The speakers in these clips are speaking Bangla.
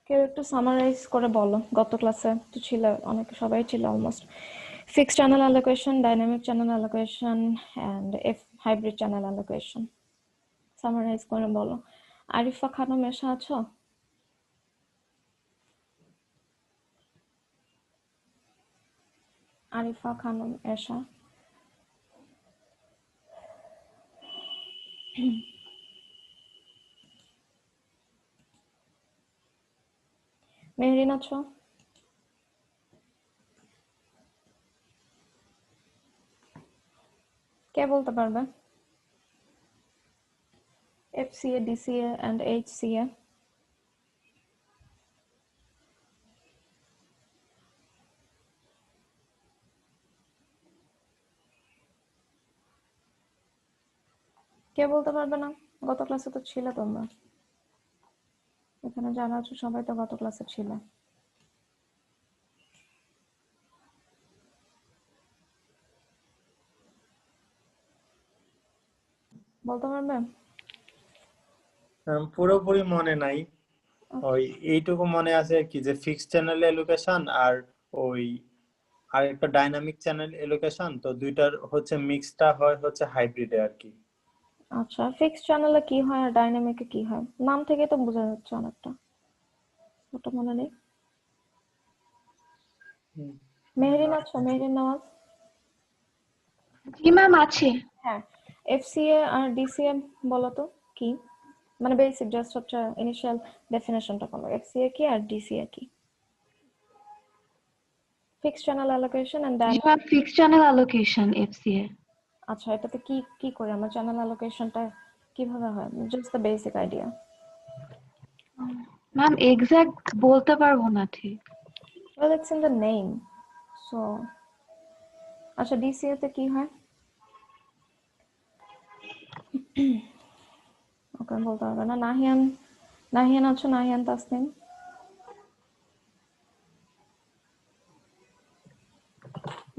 কেউ একটু সামারাইজ করে বলো, গত ক্লাসে তো ছিল, অনেকে সবাই ছিল almost. Fixed channel allocation, dynamic channel allocation and F hybrid channel allocation, summarise করে বলো। আরিফা খানম এসা আছো? আরিফা খানম এসা, মেহরিন আছো? কে বলতে পারবে? FCA, DCA and HCA. কে বলতে পারবে না? গত ক্লাসে তো ছিলে তোমরা, এখানে যারা আছো সবাই তো গত ক্লাসে ছিলে। বলতে পারবে? পুরোপুরি মনে নাই, ওই এইটুকু মনে আছে আর কি, যে ফিক্সড চ্যানেল এলোকেশন আর ওই আর একটা ডাইনামিক চ্যানেল এলোকেশন, তো দুইটার হচ্ছে মিক্সটা হয় হচ্ছে হাইব্রিডে আর কি। আচ্ছা, ফিক্সড চ্যানেলে কি হয় আর ডাইনামিকে কি হয়? নাম থেকে তো বোঝা যাচ্ছে অনেকটা। ওটা মনে নেই। মেহরিন আছো? মেহরিন নওয়াজ? জি ম্যাম আছে। হ্যাঁ, FCA আর DCA বলো তো কি? মানে বেসিক জাস্ট হচ্ছে ইনিশিয়াল ডেফিনেশনটা বলো, FCA কি আর DCA কি? Fixed channel allocation and G dynamic. Ma'am, fixed channel allocation FCA. আচ্ছা, এটাতে কি কি করে আমরা চ্যানেল অ্যালোকেশনটা কিভাবে হয়? Just the basic idea. Ma'am exact বলতে পারবো না ঠিক। Well, it's in the name. So, আচ্ছা, DCA তে কি হয়? ওকে, বলতে হবে না। নাহিয়ান, নাহিয়ান আছো? Nahiyan Tasnim?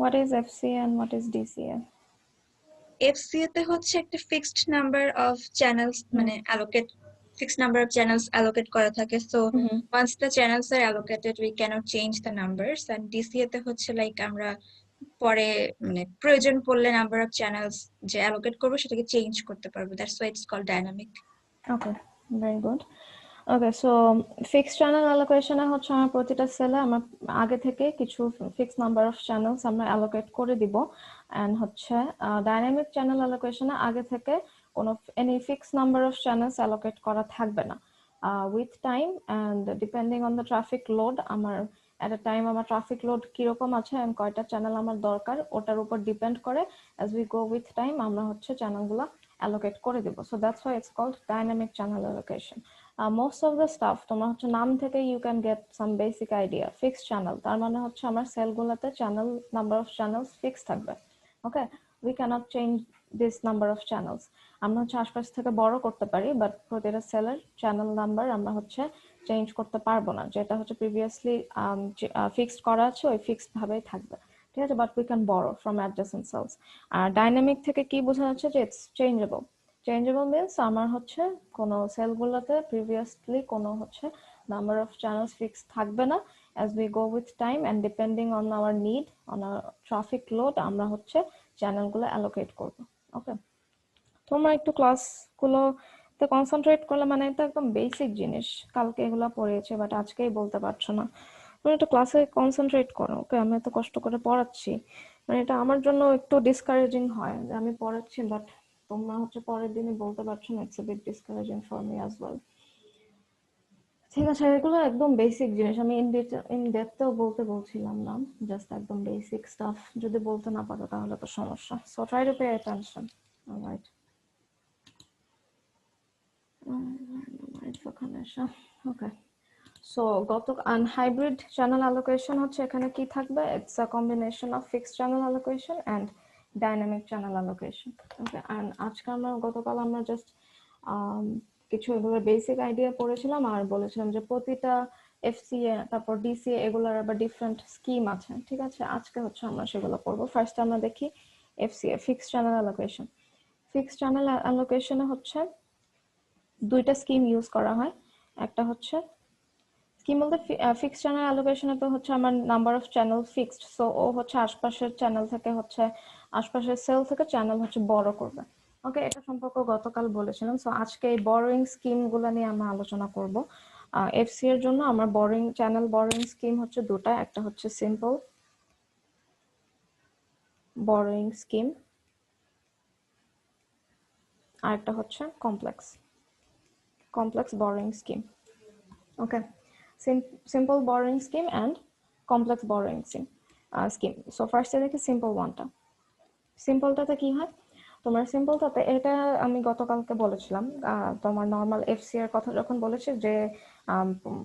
What is FCA and what is DCA? FCA তে হচ্ছে একটা ফিক্সড নাম্বার অফ চ্যানেলস মানে fixed number of channels allocate করা থাকে, so once the channels are allocated we cannot change the numbers. And DCA তে হচ্ছে like আমরা পরে মানে প্রয়োজন পড়লে নাম্বার অফ চ্যানেলস যে অ্যালোকেট করবো সেটাকে চেঞ্জ করতে পারবো, that's why it's called dynamic. Okay, very good. Okay, so fixed channel অ্যালোকেশনে হচ্ছে আমার প্রতিটা সেলে আমার আগে থেকে কিছু ফিক্স নাম্বার অফ চ্যানেলস আমরা অ্যালোকেট করে দিব, অ্যান্ড হচ্ছে ডাইনামিক চ্যানেল অ্যালোকেশনে আগে থেকে কোনো any fix number of channels allocate করা থাকবে না। With time and depending on the traffic load, আমার অ্যাট এ টাইম আমার ট্রাফিক লোড কিরকম আছে অ্যান্ড কয়টা চ্যানেল আমার দরকার ওটার উপর ডিপেন্ড করে as we go with time আমরা হচ্ছে চ্যানেলগুলো অ্যালোকেট করে দিব। So that's why it's called dynamic channel allocation. Most of the stuff তোমরা হচ্ছে নাম থেকে you can get some basic idea. Fixed channel তার মানে হচ্ছে আমার সেলগুলোতে channel number of channels fix থাকবে। Okay, we can't change this number of channels. আমরা হচ্ছে আশপাশ থেকে বড় করতে পারি, বাট প্রতিটা সেলের চ্যানেল নাম্বার আমরা হচ্ছে চেঞ্জ করতে পারবো না, যেটা হচ্ছে প্রিভিয়াসলি ফিক্সড করা আছে ওই ফিক্সড ভাবেই থাকবে। ঠিক আছে, but we can borrow from adjacent cells. আর ডাইনামিক থেকে কি বোঝা যাচ্ছে যে ইটস চেঞ্জেবল। চেঞ্জেবল মিনস আমার হচ্ছে কোনো সেলগুলোতে প্রিভিয়াসলি কোনো হচ্ছে নাম্বার অফ চ্যানেলস ফিক্স থাকবে না। As we go with time and depending on our need, on our traffic load, আমরা হচ্ছে চ্যানেলগুলো অ্যালোকেট করবো। ওকে, তোমরা একটু ক্লাসগুলোতে কনসেন্ট্রেট করলে, মানে এটা একদম বেসিক জিনিস, কালকে এগুলো পড়িয়েছে বাট আজকেই বলতে পারছো না। তুমি একটু ক্লাসে কনসেন্ট্রেট করো। ওকে, আমি এত কষ্ট করে পড়াচ্ছি, মানে এটা আমার জন্য একটু ডিসকারেজিং হয় যে আমি পড়াচ্ছি বাট তোমরা হচ্ছে পরের দিনই বলতে পারছো না। It's a bit discouraging for me as well. ঠিক আছে, এগুলো একদম বেসিক জিনিস, আমি ইন ডেপথেও বলছিলাম না, জাস্ট একদম বেসিক স্টাফ যদি বলতে না পারো তাহলে তো সমস্যা। So try to pay attention. Alright, okay. So hybrid channel allocation হচ্ছে এখানে কি থাকবে? It's a combination of fixed channel allocation and dynamic channel allocation. Okay, and আজকে গতকাল আমরা জাস্ট কিছু এগুলোর বেসিক আইডিয়া পড়েছিলাম আর বলেছিলাম যে প্রতিটা FCA তারপর DCA এগুলোর আবার ডিফারেন্ট স্কিম আছে। ঠিক আছে, আজকে হচ্ছে আমরা সেগুলো পড়বো। ফার্স্ট আমরা দেখি FCA, fixed channel allocation. Fixed channel অ্যালোকেশনে হচ্ছে দুইটা স্কিম ইউজ করা হয়। একটা হচ্ছে স্কিম বলতে ফিক্সড চ্যানেল অ্যালোকেশনে তো হচ্ছে আমার number of channel fixed, so ও হচ্ছে আশপাশের চ্যানেল থেকে হচ্ছে আশপাশের সেল থেকে চ্যানেল হচ্ছে বড় করবে। ওকে, এটা সম্পর্কে গতকাল বলেছিলাম। সো আজকে এই বরোইং স্কিম গুলো নিয়ে আমরা আলোচনা করব। এফসি এর জন্য আমার বরোইং চ্যানেল বরোইং স্কিম হচ্ছে দুটা, একটা হচ্ছে সিম্পল বরোইং স্কিম আর একটা হচ্ছে complex borrowing scheme. Okay, simple borrowing scheme and complex borrowing scheme. So first দেখি সিম্পল ওয়ানটা। সিম্পলটাতে কি হয়, তোমার সিম্পলটাতে এটা আমি গতকালকে বলেছিলাম, তোমার নর্মাল এফসি এর কথা যখন বলেছি যে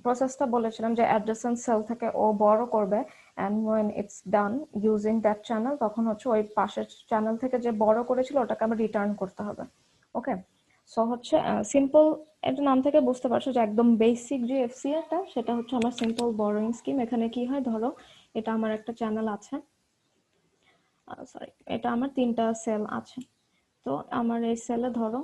প্রসেসটা বলেছিলাম যে অ্যাডজেসেন্ট সেল থেকে ও বড় করবে, and when it's done using that channel তখন হচ্ছে ওই পাশের চ্যানেল থেকে যে বড় করেছিল ওটাকে আবার রিটার্ন করতে হবে। ওকে, সো হচ্ছে সিম্পল, এটা নাম থেকে বুঝতে পারছো যে একদম বেসিক যে এফসি এটা সেটা হচ্ছে আমার সিম্পল বরোইং স্কিম। এখানে কি হয়, ধরো এটা আমার একটা চ্যানেল আছে, সরি এটা আমার 3টা সেল আছে। তো আমার এই সেলে ধরো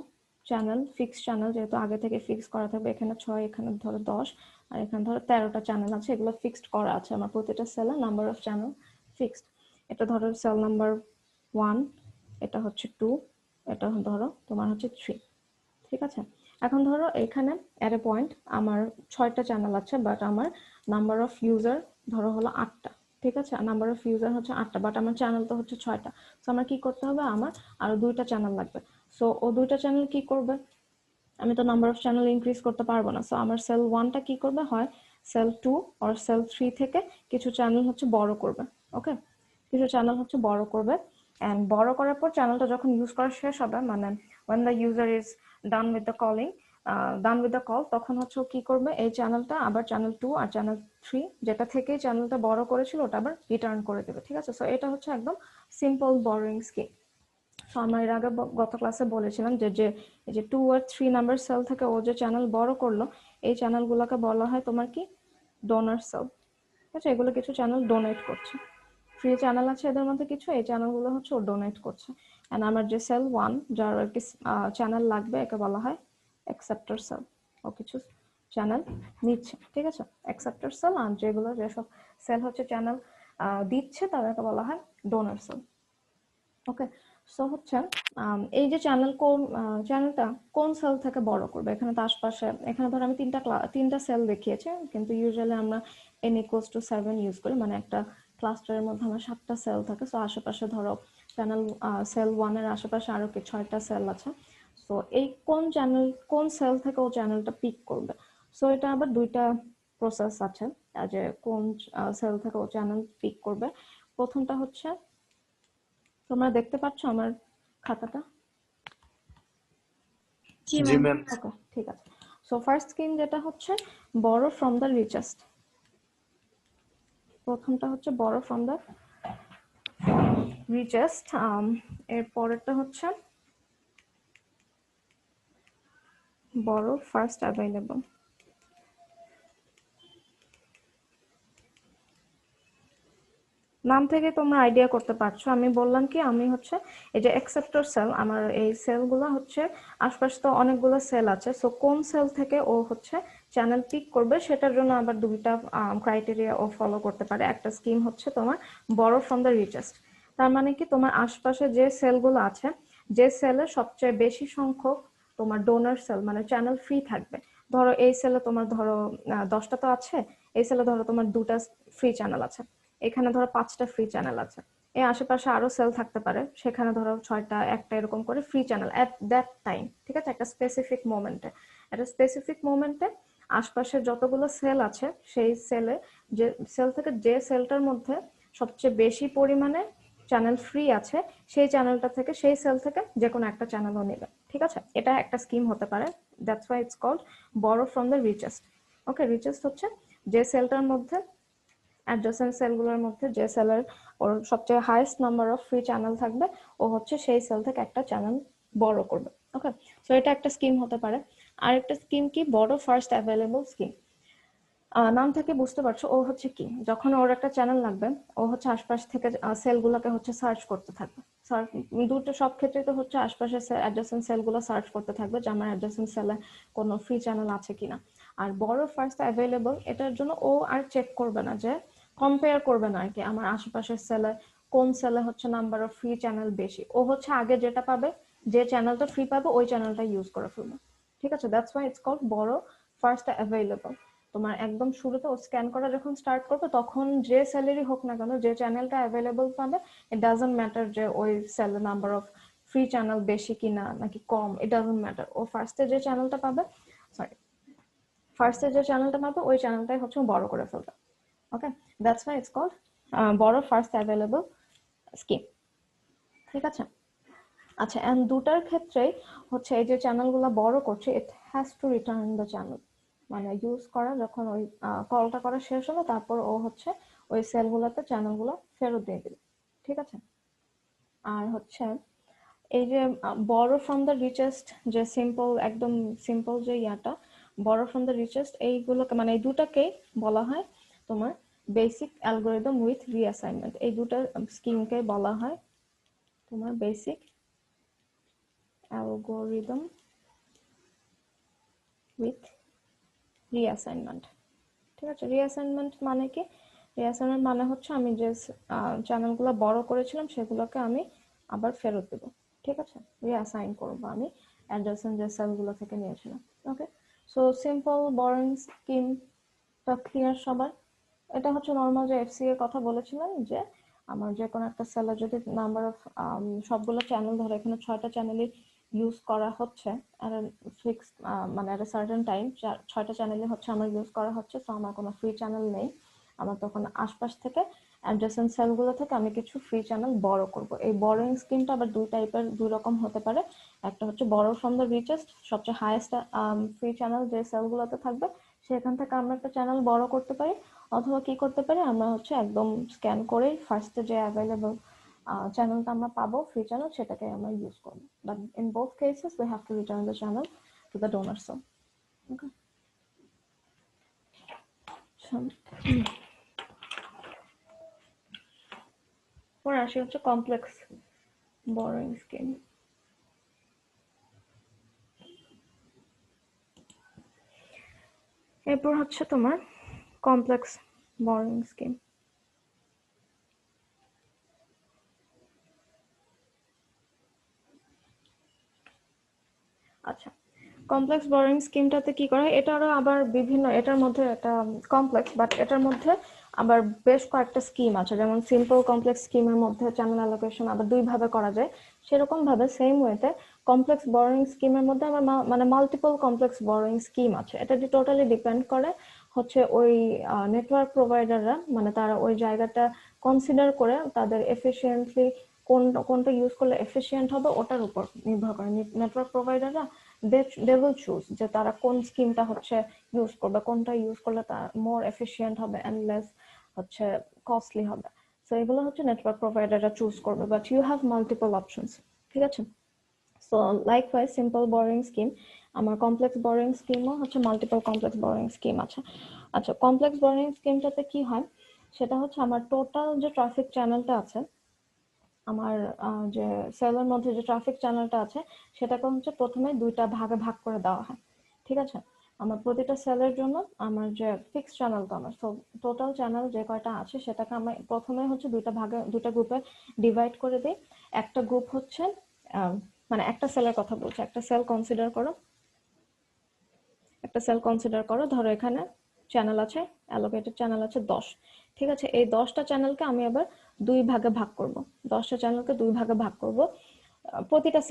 চ্যানেল ফিক্সড চ্যানেল যেহেতু আগে থেকে ফিক্স করা থাকবে, এখানে 6, এখানে ধরো 10 আর এখানে ধরো 13টা চ্যানেল আছে, এগুলো ফিক্সড করা আছে আমার প্রতিটা সেলে, নাম্বার অফ চ্যানেল ফিক্সড। এটা ধরো সেল নাম্বার 1, এটা হচ্ছে 2, এটা ধরো তোমার হচ্ছে 3। ঠিক আছে, এখন ধরো এখানে এট এ পয়েন্ট আমার 6টা চ্যানেল আছে, বাট আমার নাম্বার অফ ইউজার ধরো হলো 8টা। ঠিক আছে, নাম্বার অফ ইউজার হচ্ছে 8টা, বাট আমার চ্যানেল তো হচ্ছে 6টা। সো আমার কি করতে হবে, আমার আরো 2টা চ্যানেল লাগবে। সো ও 2টা চ্যানেল কি করবে, আমি তো নাম্বার অফ চ্যানেল ইনক্রিজ করতে পারবো না। সো আমার সেল 1টা কি করবে, হয় সেল 2 আর সেল 3 থেকে কিছু চ্যানেল হচ্ছে বড় করবে। ওকে, কিছু চ্যানেল হচ্ছে বড় করবে, এন্ড বড় করার পর চ্যানেলটা যখন ইউজ করা শেষ হবে, মানে when the user is done with the calling, done with the call, তখন হচ্ছে ও কি করবে, এই চ্যানেলটা আবার চ্যানেল 2 আর চ্যানেল 3 যেটা থেকে চ্যানেলটা বড় করেছিল ওটা আবার রিটার্ন করে দেবে। ঠিক আছে, সো এটা হচ্ছে একদম সিম্পল বরোইং স্কিম। সো আমরা এর আগে গত ক্লাসে বলেছিলাম যে যে এই যে 2 আর 3 নাম্বার সেল থেকে ও যে চ্যানেল বড় করলো, এই চ্যানেলগুলোকে বলা হয় তোমার কি, ডোনার সেল। ঠিক আছে, এগুলো কিছু চ্যানেল ডোনেট করছে, ফ্রি চ্যানেল আছে এদের মধ্যে কিছু, এই চ্যানেলগুলো হচ্ছে ও ডোনেট করছে। এন্ড আমার যে সেল 1 যার আর কি চ্যানেল লাগবে, একে বলা হয় অ্যাকসেপ্টর সেল, ও কিছু চ্যানেল নিচ্ছে। ঠিক আছে, অ্যাকসেপ্টর সেল, আর যেগুলো যেসব সেল হচ্ছে চ্যানেল দিচ্ছে তাদেরকে বলা হয় ডোনার সেল। ওকে, সো হচ্ছে এই যে চ্যানেলটা কোন সেল থেকে বড় করবে, এখানে তো আশপাশে, এখানে ধর আমি 3টা সেল দেখিয়েছি, কিন্তু ইউজুয়ালি আমরা n=7 ইউজ করি, মানে একটা ক্লাস্টারের মধ্যে আমার 7টা সেল থাকে। সো আশেপাশে ধরো চ্যানেল সেল 1 এর আশেপাশে আরো কি 6টা সেল আছে। সো এই কোন সেল থেকে ও চ্যানেলটা পিক করবে, সো এটা আবার 2টা প্রসেস আছে, যে কোন সেল থেকে ও চ্যানেল পিক করবে। প্রথমটা হচ্ছে, তোমরা দেখতে পাচ্ছ আমার খাতাটা? জি জি ম্যাম। ম্যাম। ওকে, ঠিক আছে। সো ফার্স্ট স্কিম যেটা হচ্ছে বড় ফ্রম দ্য রিচেস্ট, প্রথমটা হচ্ছে বড় ফ্রম দ্য রিচেস্ট, এর পরেরটা হচ্ছে বড় ফার্স্ট অ্যাভেলেবল। নাম থেকে তোমরা আইডিয়া করতে পারছো, আমি বললাম কি, আমি হচ্ছে এই যে অ্যাকসেপ্টর সেল, আমার এই সেলগুলো হচ্ছে আশপাশে তো অনেকগুলো সেল আছে, সো কোন সেল থেকে ও হচ্ছে চ্যানেল পিক করবে সেটার জন্য আবার 2টা ক্রাইটেরিয়া ও ফলো করতে পারে। একটা স্কিম হচ্ছে তোমার বড় ফ্রম দ্য রিচেস্ট, তার মানে কি তোমার আশপাশে যে সেলগুলো আছে, যে সেলে সবচেয়ে বেশি সংখ্যক তোমার ডোনার সেল মানে চ্যানেল ফ্রি থাকবে। ধরো এই সেলে তোমার ধরো 10টা তো আছে, এই সেলে ধরো তোমার 2টা ফ্রি চ্যানেল আছে, এখানে ধরো 5টা ফ্রি চ্যানেল আছে, এই আশেপাশে আরো সেল থাকতে পারে, সেখানে ধরো 6টা, একটা এরকম করে free channel at that time. ঠিক আছে, একটা স্পেসিফিক মোমেন্টে আশপাশে যতগুলো সেল আছে সেই সেলে, যে সেল থেকে যে সেলটার মধ্যে সবচেয়ে বেশি পরিমাণে চ্যানেল ফ্রি আছে, সেই চ্যানেলটা থেকে সেই সেল থেকে যে কোনো একটা চ্যানেলও নেবে। ঠিক আছে, এটা একটা স্কিম হতে পারে, দ্যাটস ওয়াই ইটস কল্ড বড় from the richest. Okay, richest হচ্ছে যে সেলটার মধ্যে অ্যাডজেসেন্ট সেলগুলোর মধ্যে যে সেলের ওর সবচেয়ে highest number of free channel থাকবে, ও হচ্ছে সেই সেল থেকে একটা চ্যানেল বড় করবে। ওকে, সো এটা একটা স্কিম হতে পারে। আরেকটা স্কিম কি, বড় ফার্স্ট অ্যাভেলেবল স্কিম। নাম থেকে বুঝতে পারছো ও হচ্ছে কি, যখন ওর একটা চ্যানেল লাগবে, ও হচ্ছে আশপাশ থেকে সেলগুলোকে হচ্ছে সার্চ করতে থাকবে। দুটো সব ক্ষেত্রে তো হচ্ছে আশপাশে অ্যাডজেসেন্ট সেলগুলো সার্চ করতে থাকবে যে আমার অ্যাডজেসেন্ট সেলে কোনো ফ্রি চ্যানেল আছে কিনা। আর বড় ফার্স্ট অ্যাভেলেবল এটার জন্য ও আর চেক করবে না, যে কম্পেয়ার করবে না আর কি আমার আশেপাশের সেলে কোন সেলে হচ্ছে নাম্বার অফ ফ্রি চ্যানেল বেশি। ও হচ্ছে আগে যেটা পাবে, যে চ্যানেলটা ফ্রি পাবে ওই চ্যানেলটা ইউজ করে ফেলবে। ঠিক আছে, দ্যাটস ওয়াই ইটস কল্ড বড় ফার্স্ট অ্যাভেলেবল। তোমার একদম শুরুতে ও স্ক্যান করা যখন স্টার্ট করবে তখন যে স্যালারি হোক না কেন, যে চ্যানেলটা অ্যাভেলেবল পাবে, ইট ডাজন্ট ম্যাটার যে ওই সেলের নাম্বার অফ ফ্রি চ্যানেল বেশি কিনা নাকি কম, ইট ডাজন্ট ম্যাটার। ও ফার্স্টে যে চ্যানেলটা পাবে, সরি, ফার্স্টে যে চ্যানেলটা পাবে ওই চ্যানেলটাই হচ্ছে বড় করে ফেলবে। ওকে, দ্যাটস ওয়াই ইটস কল্ড বড় ফার্স্ট অ্যাভেলেবল স্কিম। ঠিক আছে, আচ্ছা, এন্ড দুটার ক্ষেত্রেই হচ্ছে এই যে চ্যানেলগুলো বড় করছে, it has to return the channel, মানে ইউজ করা যখন ওই কলটা করা শেষ হলো তারপর ও হচ্ছে ওই সেলগুলোতে চ্যানেলগুলো ফেরত দিয়ে দিল। ঠিক আছে, আর হচ্ছে এই যে বড় ফ্রম দ্য রিচেস্ট, যে সিম্পল, একদম সিম্পল যে ইয়াটা বড় ফ্রম দ্য রিচেস্ট, এইগুলোকে মানে এই দুটাকেই বলা হয় তোমার বেসিক অ্যালগোরিদম উইথ রিঅ্যাসাইনমেন্ট। এই দুটা স্কিমকে বলা হয় তোমার বেসিক অ্যালগোরিদম উইথ রিঅ্যাসাইনমেন্ট। ঠিক আছে, রিঅ্যাসাইনমেন্ট মানে কি? রিঅ্যাসাইনমেন্ট মানে হচ্ছে আমি যে চ্যানেলগুলো বড় করেছিলাম সেগুলোকে আমি আবার ফেরত দেবো। ঠিক আছে, রিঅ্যাসাইন করবো আমি অ্যাডজাসেন্ট যে সেলগুলো থেকে নিয়েছিলাম। ওকে, সো সিম্পল বোরিং স্কিমটা ক্লিয়ার সবার? এটা হচ্ছে নর্মাল যে এফসি এর কথা বলেছিলাম, যে আমার যে কোনো একটা সেলের যদি নাম্বার অফ সবগুলো চ্যানেল ধরে এখানে 6টা চ্যানেলই ইউজ করা হচ্ছে আর ফিক্স মানে at a certain টাইম 6টা চ্যানেলই হচ্ছে আমার ইউজ করা হচ্ছে, তো আমার কোনো ফ্রি চ্যানেল নেই। আমার তখন আশপাশ থেকে অ্যাডজেসেন্ট সেলগুলো থেকে আমি কিছু ফ্রি চ্যানেল বড় করব। এই বড়োইং স্কিমটা আবার দুই রকম হতে পারে। একটা হচ্ছে বড় ফ্রম দ্য রিচেস্ট, সবচেয়ে হাইয়েস্ট ফ্রি চ্যানেল যে সেলগুলোতে থাকবে সেখান থেকে আমরা একটা চ্যানেল বড় করতে পারি, অথবা কি করতে পারি আমরা হচ্ছে একদম স্ক্যান করে ফার্স্টে যে অ্যাভেলেবল চ্যানেলটা আমরা পাবো ফ্রি চ্যানেল সেটাকে আমরা ইউজ করবো। But in both cases we have to return the channel to the donor cell. Okay, পরে আসি হচ্ছে কমপ্লেক্স বরোইং স্কিম। এরপর হচ্ছে তোমার কমপ্লেক্স বরোইং স্কিম। আচ্ছা, কমপ্লেক্স বরোইং স্কিমটাতে কি করা হয়, এটারও আবার বিভিন্ন, এটার মধ্যে একটা কমপ্লেক্স, বাট এটার মধ্যে আবার বেশ কয়েকটা স্কিম আছে। যেমন সিম্পল কমপ্লেক্স স্কিমের মধ্যে চ্যানেল অ্যালোকেশন আবার দুই ভাবে করা যায়, সেরকম ভাবে সেম ওয়েতে কমপ্লেক্স বরোইং স্কিমের মধ্যে আবার মানে মাল্টিপল কমপ্লেক্স বরোইং স্কিম আছে। এটা টোটালি ডিপেন্ড করে হচ্ছে ওই নেটওয়ার্ক প্রোভাইডাররা, মানে তারা ওই জায়গাটা কনসিডার করে তাদের এফিসিয়েন্টলি কোনটা ইউজ করলে এফিসিয়েন্ট হবে ওটার উপর নির্ভর করে। নেটওয়ার্ক প্রোভাইডাররা they will choose যে তারা কোন স্কিমটা হচ্ছে ইউজ করবে, কোনটা ইউজ করলে তার মোর এফিসিয়েন্ট হবে এন্ড লেস হচ্ছে কস্টলি হবে। সো এগুলো হচ্ছে নেটওয়ার্ক প্রোভাইডাররা চুজ করবে, but you have multiple options. ঠিক আছে, so likewise simple borrowing scheme, আমার কমপ্লেক্স বরোইং স্কিমও হচ্ছে মাল্টিপল কমপ্লেক্স বরোইং স্কিম আছে। আচ্ছা, কমপ্লেক্স বরোইং স্কিমটাতে কি হয় সেটা হচ্ছে আমার টোটাল যে ট্রাফিক চ্যানেলটা আছে, আমার যে সেলের মধ্যে যে ট্রাফিক চ্যানেলটা আছে সেটাকে হচ্ছে প্রথমে দুইটা ভাগে ভাগ করে দেওয়া হয়। ঠিক আছে, আমার প্রতিটা সেলের জন্য আমার যে ফিক্স চ্যানেলটা, আমার টোটাল চ্যানেল যে কয়টা আছে সেটাকে আমি প্রথমে হচ্ছে দুইটা গ্রুপে ডিভাইড করে দিই। একটা গ্রুপ হচ্ছে মানে একটা সেলের কথা বলছি, একটা সেল কনসিডার করো, ধরো এখানে চ্যানেল আছে, অ্যালোকেটেড চ্যানেল আছে 10। ঠিক আছে, এই 10টা চ্যানেলকে আমি আবার দুই ভাগে ভাগ করব, 10টা চ্যানেলকে দুই ভাগে ভাগ করব। প্রতিটা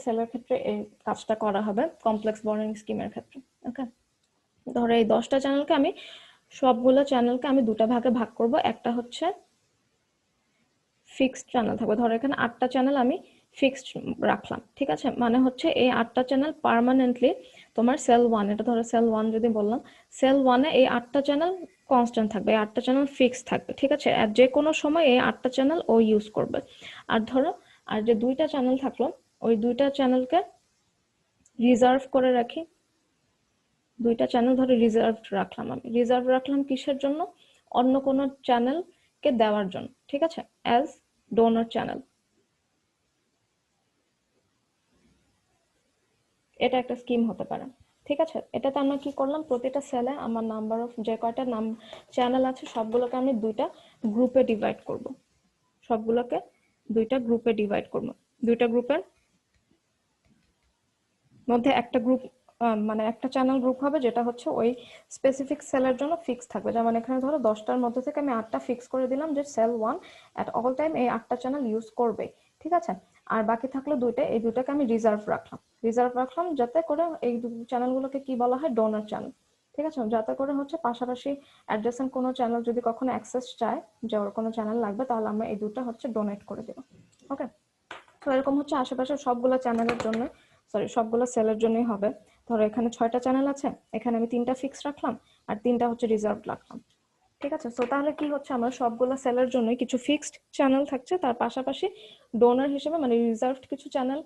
সেলের ক্ষেত্রে এই কাজটা করা হবে কমপ্লেক্স বরোইং স্কিমের ক্ষেত্রে। ওকে, ধরো এই 10টা চ্যানেলকে আমি সবগুলো চ্যানেলকে আমি দুটা ভাগে ভাগ করব। একটা হচ্ছে ফিক্সড চ্যানেল থাকবে, ধরো এখানে 8টা চ্যানেল আমি ফিক্সড রাখলাম। ঠিক আছে, মানে হচ্ছে এই 8টা চ্যানেল পার্মানেন্টলি তোমার সেল 1, এটা ধরো সেল 1 যদি বললাম, সেল 1-এ এই 8টা চ্যানেল কনস্ট্যান্ট থাকবে, এই 8টা চ্যানেল ফিক্সড থাকবে। ঠিক আছে, আর যে কোনো সময় এই 8টা চ্যানেল ও ইউজ করবে। আর ধরো আর যে দুইটা চ্যানেল থাকলো, ওই দুইটা চ্যানেলকে রিজার্ভ করে রাখি, দুইটা চ্যানেল ধরে রিজার্ভ রাখলাম, আমি রিজার্ভ রাখলাম কিসের জন্য, অন্য কোনো চ্যানেলকে দেওয়ার জন্য। ঠিক আছে, অ্যাজ ডোনার চ্যানেল। এটা একটা স্কিম হতে পারে। ঠিক আছে, এটাতে আমরা কি করলাম, প্রতিটা সেলে আমার নাম্বার অফ যে কয়টা চ্যানেল আছে সবগুলোকে আমি দুইটা গ্রুপে ডিভাইড করব, সবগুলোকে দুইটা গ্রুপে ডিভাইড করব। দুইটা গ্রুপের মধ্যে একটা গ্রুপ মানে একটা চ্যানেল গ্রুপ হবে যেটা হচ্ছে ওই স্পেসিফিক সেলের জন্য ফিক্স থাকবে। যেমন এখানে ধরো 10টার মধ্যে থেকে আমি 8টা ফিক্স করে দিলাম যে সেল 1 এট অল টাইম এই 8টা চ্যানেল ইউজ করবে, ঠিক আছে। আর বাকি থাকলো দুইটা, এই দুইটাকে আমি রিজার্ভ রাখলাম যাতে করে এই চ্যানেলগুলোকে কি বলা হয়, ডোনার চ্যানেল, ঠিক আছে। যাতে করে হচ্ছে পাশাপাশি অ্যাডজেসেন্ট কোনো চ্যানেল যদি কখনো অ্যাক্সেস চায় যে ওর কোনো চ্যানেল লাগবে, তাহলে আমরা এই দুটো হচ্ছে ডোনেট করে দেবো। ওকে, তো এরকম হচ্ছে আশেপাশে সবগুলো চ্যানেলের জন্য, সবগুলো সেলের জন্যই হবে। ধরো এখানে 6টা চ্যানেল আছে, এখানে আমি 3টা ফিক্স রাখলাম আর 3টা হচ্ছে রিজার্ভ রাখলাম, ঠিক আছে। সো তাহলে কি হচ্ছে, আমার সবগুলো সেলের জন্য কিছু ফিক্সড চ্যানেল থাকছে, তার পাশাপাশি ডোনার হিসেবে মানে রিজার্ভড কিছু চ্যানেল,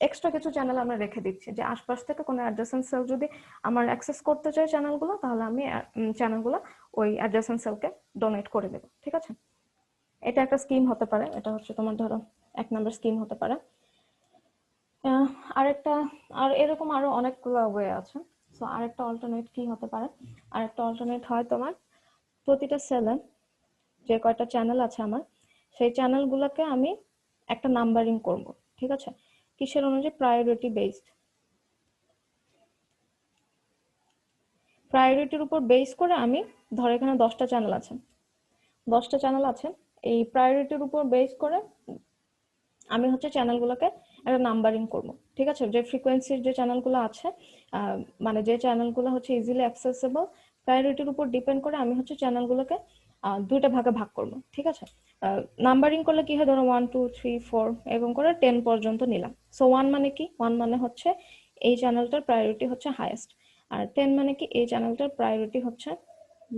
এক্সট্রা কিছু চ্যানেল আমরা রেখে দিচ্ছি যে আশপাশ থেকে কোনো অ্যাডজেসেন্ট সেল যদি আমার অ্যাক্সেস করতে চাই চ্যানেলগুলো, তাহলে আমি চ্যানেলগুলো ওই অ্যাডজেসেন্ট সেলকে ডোনেট করে দেবো, ঠিক আছে। এটা একটা স্কিম হতে পারে, এটা হচ্ছে তোমার ধরো 1 নম্বর স্কিম হতে পারে। আরেকটা, আর এরকম আরো অনেকগুলো ওয়ে আছে। সো আরেকটা অল্টারনেট কি হতে পারে, আরেকটা অল্টারনেট হয় তোমার প্রতিটা সেলে যে কয়টা চ্যানেল আছে আমার, সেই চ্যানেলগুলোকে আমি একটা নাম্বারিং করব, ঠিক আছে। কিসের অনুযায়ী, প্রায়োরিটি বেসড, প্রায়োরিটির উপর বেস করে আমি ধরো এখানে 10টা চ্যানেল আছে, 10টা চ্যানেল আছে, এই প্রায়োরিটির উপর বেস করে আমি হচ্ছে চ্যানেলগুলোকে একটা নাম্বারিং করব, ঠিক আছে। যে ফ্রিকোয়েন্সির যে চ্যানেলগুলো আছে, মানে যে চ্যানেলগুলো হচ্ছে ইজিলি অ্যাক্সেসেবল, প্রায়োরিটির উপর ডিপেন্ড করে আমি হচ্ছে চ্যানেলগুলোকে দুইটা ভাগে ভাগ করব, ঠিক আছে। নাম্বারিং করলে কি হয়, ধরো 1 2 3 4 এরকম করে 10 পর্যন্ত নিলাম। সো 1 মানে কি, 1 মানে হচ্ছে এই চ্যানেলটার প্রায়োরিটি হচ্ছে হাইয়েস্ট, আর 10 মানে কি এই চ্যানেলটার প্রায়োরিটি হচ্ছে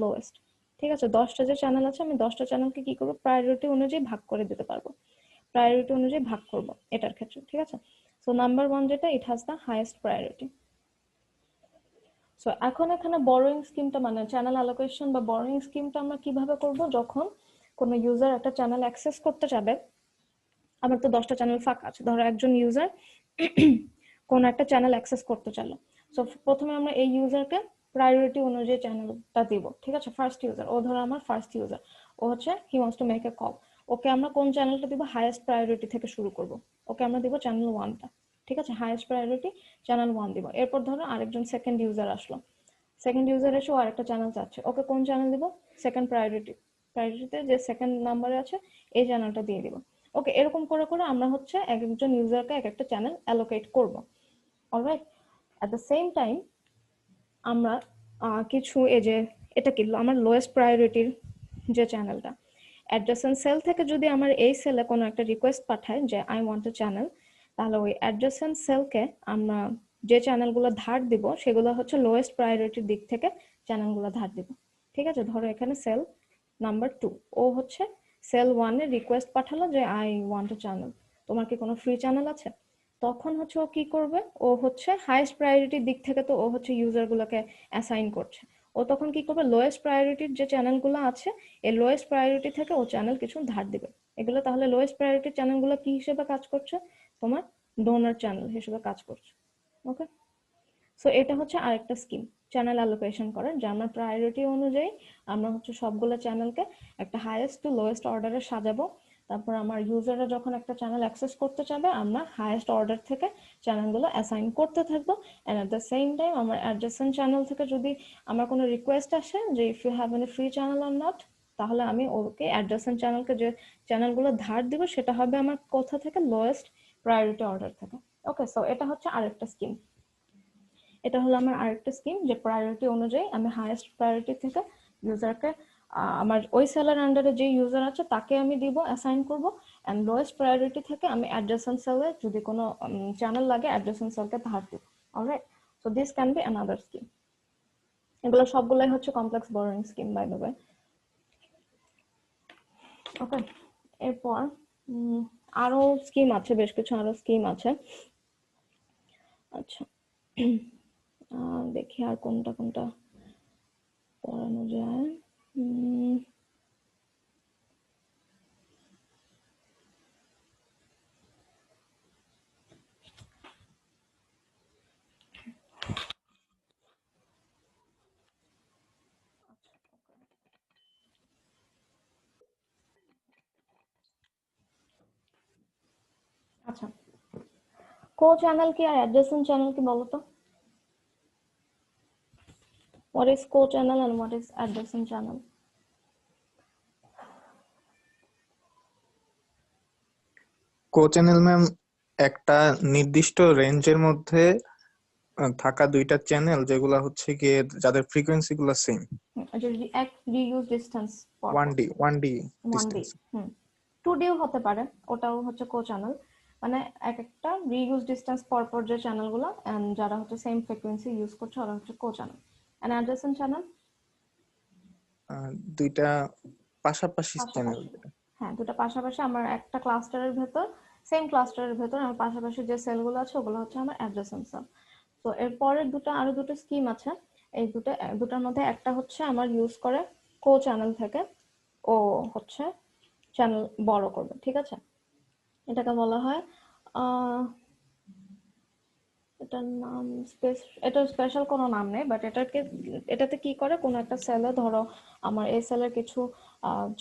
লোয়েস্ট, ঠিক আছে। 10টা যে চ্যানেল আছে আমি 10টা চ্যানেলকে কি করবো, প্রায়োরিটি অনুযায়ী ভাগ করে দিতে পারবো, প্রায়োরিটি অনুযায়ী ভাগ করব এটার ক্ষেত্রে, ঠিক আছে। সো নাম্বার 1 যেটা, it has the highest priority. So এখন এখানে বরোইং স্কিমটা মানে চ্যানেল অ্যালোকেশন বা বরোইং স্কিমটা আমরা কিভাবে করব, যখন কোনো ইউজার একটা চ্যানেল অ্যাক্সেস করতে যাবে, আমার তো 10টা চ্যানেল ফাঁকা আছে, ধরো একজন ইউজার কোন একটা চ্যানেল অ্যাক্সেস করতে চাইলো। সো প্রথমে আমরা এই ইউজারকে প্রায়োরিটি অনুযায়ী চ্যানেলটা দিব, ঠিক আছে। ফার্স্ট ইউজার, ও ধরো আমার ফার্স্ট ইউজার, ও হচ্ছে he wants to make a call, okay আমরা কোন চ্যানেলটা দিব, হাইয়েস্ট প্রায়োরিটি থেকে শুরু করব, ওকে আমরা দিব চ্যানেল 1টা, ঠিক আছে। হাইয়েস্ট প্রায়োরিটি চ্যানেল 1 দিব। এরপর ধরো আরেকজন সেকেন্ড ইউজার আসলো, সেকেন্ড ইউজার এসে ও আরেকটা চ্যানেল চাচ্ছে, ওকে কোন চ্যানেল দিব, সেকেন্ড প্রায়োরিটিতে যে সেকেন্ড নাম্বারে আছে এই চ্যানেলটা দিয়ে দিব। ওকে, এরকম করে করে আমরা হচ্ছে এক একজন ইউজারকে এক একটা চ্যানেল অ্যালোকেট করব, alright. At the same time আমরা কিছু এই যে এটা কি আমার লোয়েস্ট প্রায়োরিটির যে চ্যানেলটা, অ্যাডজেসেন্ট সেল থেকে যদি আমার এই সেলে কোনো একটা রিকোয়েস্ট পাঠায় যে আই ওয়ান্ট এ চ্যানেল, তাহলে ওই অ্যাডজেসেন্ট সেলকে আমরা যে চ্যানেলগুলো ধার দিব সেগুলো হচ্ছে লোয়েস্ট প্রায়োরিটির দিক থেকে চ্যানেলগুলো ধার দিব, ঠিক আছে। ধরো এখানে সেল নাম্বার 2, ও হচ্ছে সেল 1 এর রিকোয়েস্ট পাঠালো যে আই ওয়ান্ট এ চ্যানেল, তোমার কি কোনো ফ্রি চ্যানেল আছে। তখন হচ্ছে ও কি করবে, ও হচ্ছে হাইয়েস্ট প্রায়োরিটির দিক থেকে তো ও হচ্ছে ইউজারগুলোকে অ্যাসাইন করছে, ও তখন কি করবে, লোয়েস্ট প্রায়োরিটির যে চ্যানেলগুলো আছে এই লোয়েস্ট প্রায়োরিটি থেকে ও চ্যানেল কিছু ধার দিবে। এগুলো তাহলে লোয়েস্ট প্রায়োরিটির চ্যানেলগুলো কি হিসেবে কাজ করছে, তোমার ডোনার চ্যানেল হিসেবে কাজ করছে। ওকে, সো এটা হচ্ছে আরেকটা স্কিম চ্যানেল অ্যালোকেশন করার, যে আমরা প্রায়োরিটি অনুযায়ী আমরা হচ্ছে সবগুলো চ্যানেলকে একটা হাইয়েস্ট টু লোয়েস্ট অর্ডারে সাজাবো। তারপর আমার ইউজাররা যখন একটা চ্যানেল অ্যাক্সেস করতে চাবে আমরা হাইয়েস্ট অর্ডার থেকে চ্যানেলগুলো অ্যাসাইন করতে থাকবো। And at the same time আমার অ্যাডজেসেন্ট চ্যানেল থেকে যদি আমার কোনো রিকোয়েস্ট আসে যে if you have any free channel or not, তাহলে আমি ওকে অ্যাডজেসেন্ট চ্যানেলকে যে চ্যানেলগুলো ধার দিব সেটা হবে আমার কোথা থেকে, লোয়েস্ট প্রায়োরিটি অর্ডার থেকে। ওকে, সো এটা হচ্ছে আরেকটা স্কিম। এটা হলো আমার আরেকটা স্কিম যে প্রায়োরিটি অনুযায়ী আমি হাইয়েস্ট প্রায়োরিটি থেকে ইউজারকে আমার ওই সেলের আন্ডারে যে ইউজার আছে তাকে আমি দিব, অ্যাসাইন করব। এন্ড লোয়েস্ট প্রায়োরিটি থেকে আমি অ্যাডজেসেন্ট সেলে যদি কোনো চ্যানেল লাগে অ্যাডজেসেন্ট সেলকে ধার দিব। Alright, so this can be another scheme. এগুলো সবগুলাই হচ্ছে complex borrowing scheme by the way. Okay, এরপর আরো স্কিম আছে, বেশ কিছু আরো স্কিম আছে। আচ্ছা, দেখি আর কোনটা কোনটা পড়ানো যায়। কো চ্যানেল কি আর অ্যাডজেসেন্ট চ্যানেল কি বলো তো? What is co-channel and what is adjacent channel? Co channel ma'am একটা নির্দিষ্ট রেঞ্জের মধ্যে থাকা দুইটা চ্যানেল যেগুলা হচ্ছে গিয়ে যাদের ফ্রিকোয়েন্সি গুলা সেম, এক রিইউজ ডিস্টেন্স পর 1D 1D ডিস্টেন্স। 2D হতে পারে, ওটাও হচ্ছে কো চ্যানেল। মানে এক একটা রিইউজ ডিস্টেন্স পর পর যে চ্যানেলগুলো এন্ড যারা হচ্ছে সেম ফ্রিকোয়েন্সি ইউজ করছে ওরা হচ্ছে কো চ্যানেল। এন্ড অ্যাডজেসেন্ট চ্যানেল দুইটা পাশাপাশি চ্যানেল। হ্যাঁ, দুটো পাশাপাশি আমার একটা ক্লাস্টারের ভেতর, সেম ক্লাস্টারের ভেতর আমার পাশাপাশি যে সেলগুলো আছে ওগুলো হচ্ছে আমার অ্যাডজেসেন্ট সেল। তো এর পরের আরো দুটো স্কিম আছে। এই দুটার মধ্যে একটা হচ্ছে আমার ইউজ করে কো চ্যানেল থেকে ও হচ্ছে চ্যানেল বড় করবে, ঠিক আছে? এটাকে বলা হয় এটার নাম এটার স্পেশাল কোনো নাম নেই, বাট এটাতে কি করে, কোনো একটা সেলে ধরো আমার এই সেলের কিছু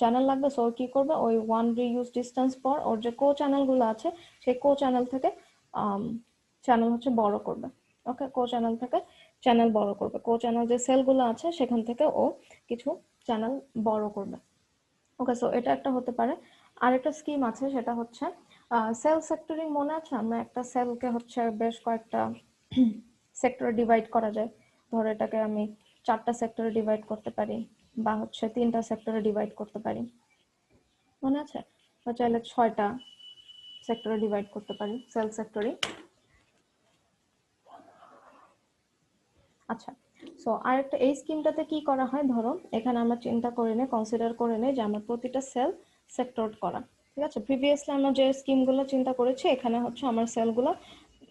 চ্যানেল লাগবে, সো কি করবে, ওই 1 রিইউজ ডিস্টেন্স পর ওর যে কো চ্যানেলগুলো আছে সেই কো চ্যানেল থেকে চ্যানেল হচ্ছে বড় করবে। ওকে, কো চ্যানেল থেকে চ্যানেল বড় করবে, কো চ্যানেল যে সেলগুলো আছে সেখান থেকে ও কিছু চ্যানেল বড় করবে। ওকে, সো এটা একটা হতে পারে। আরেকটা স্কিম আছে, সেটা হচ্ছে সেল সেক্টরিং। মনে আছে আমরা একটা সেলকে হচ্ছে বেশ কয়েকটা সেক্টরে ডিভাইড করা যায়। ধরো এটাকে আমি 4টা সেক্টরে ডিভাইড করতে পারি বা হচ্ছে 3টা সেক্টরে ডিভাইড করতে পারি, মনে আছে? বা চাইলে 6টা সেক্টরে ডিভাইড করতে পারি সেল সেক্টরিং। আচ্ছা, সো আরেকটা এই স্কিমটাতে কি করা হয়, ধরো এখানে আমরা চিন্তা করে নিই, কনসিডার করে নিই যে আমার প্রতিটা সেল সেক্টরড করা, ঠিক আছে? প্রিভিয়াসলি আমরা যে স্কিমগুলো চিন্তা করেছি এখানে হচ্ছে আমার সেলগুলো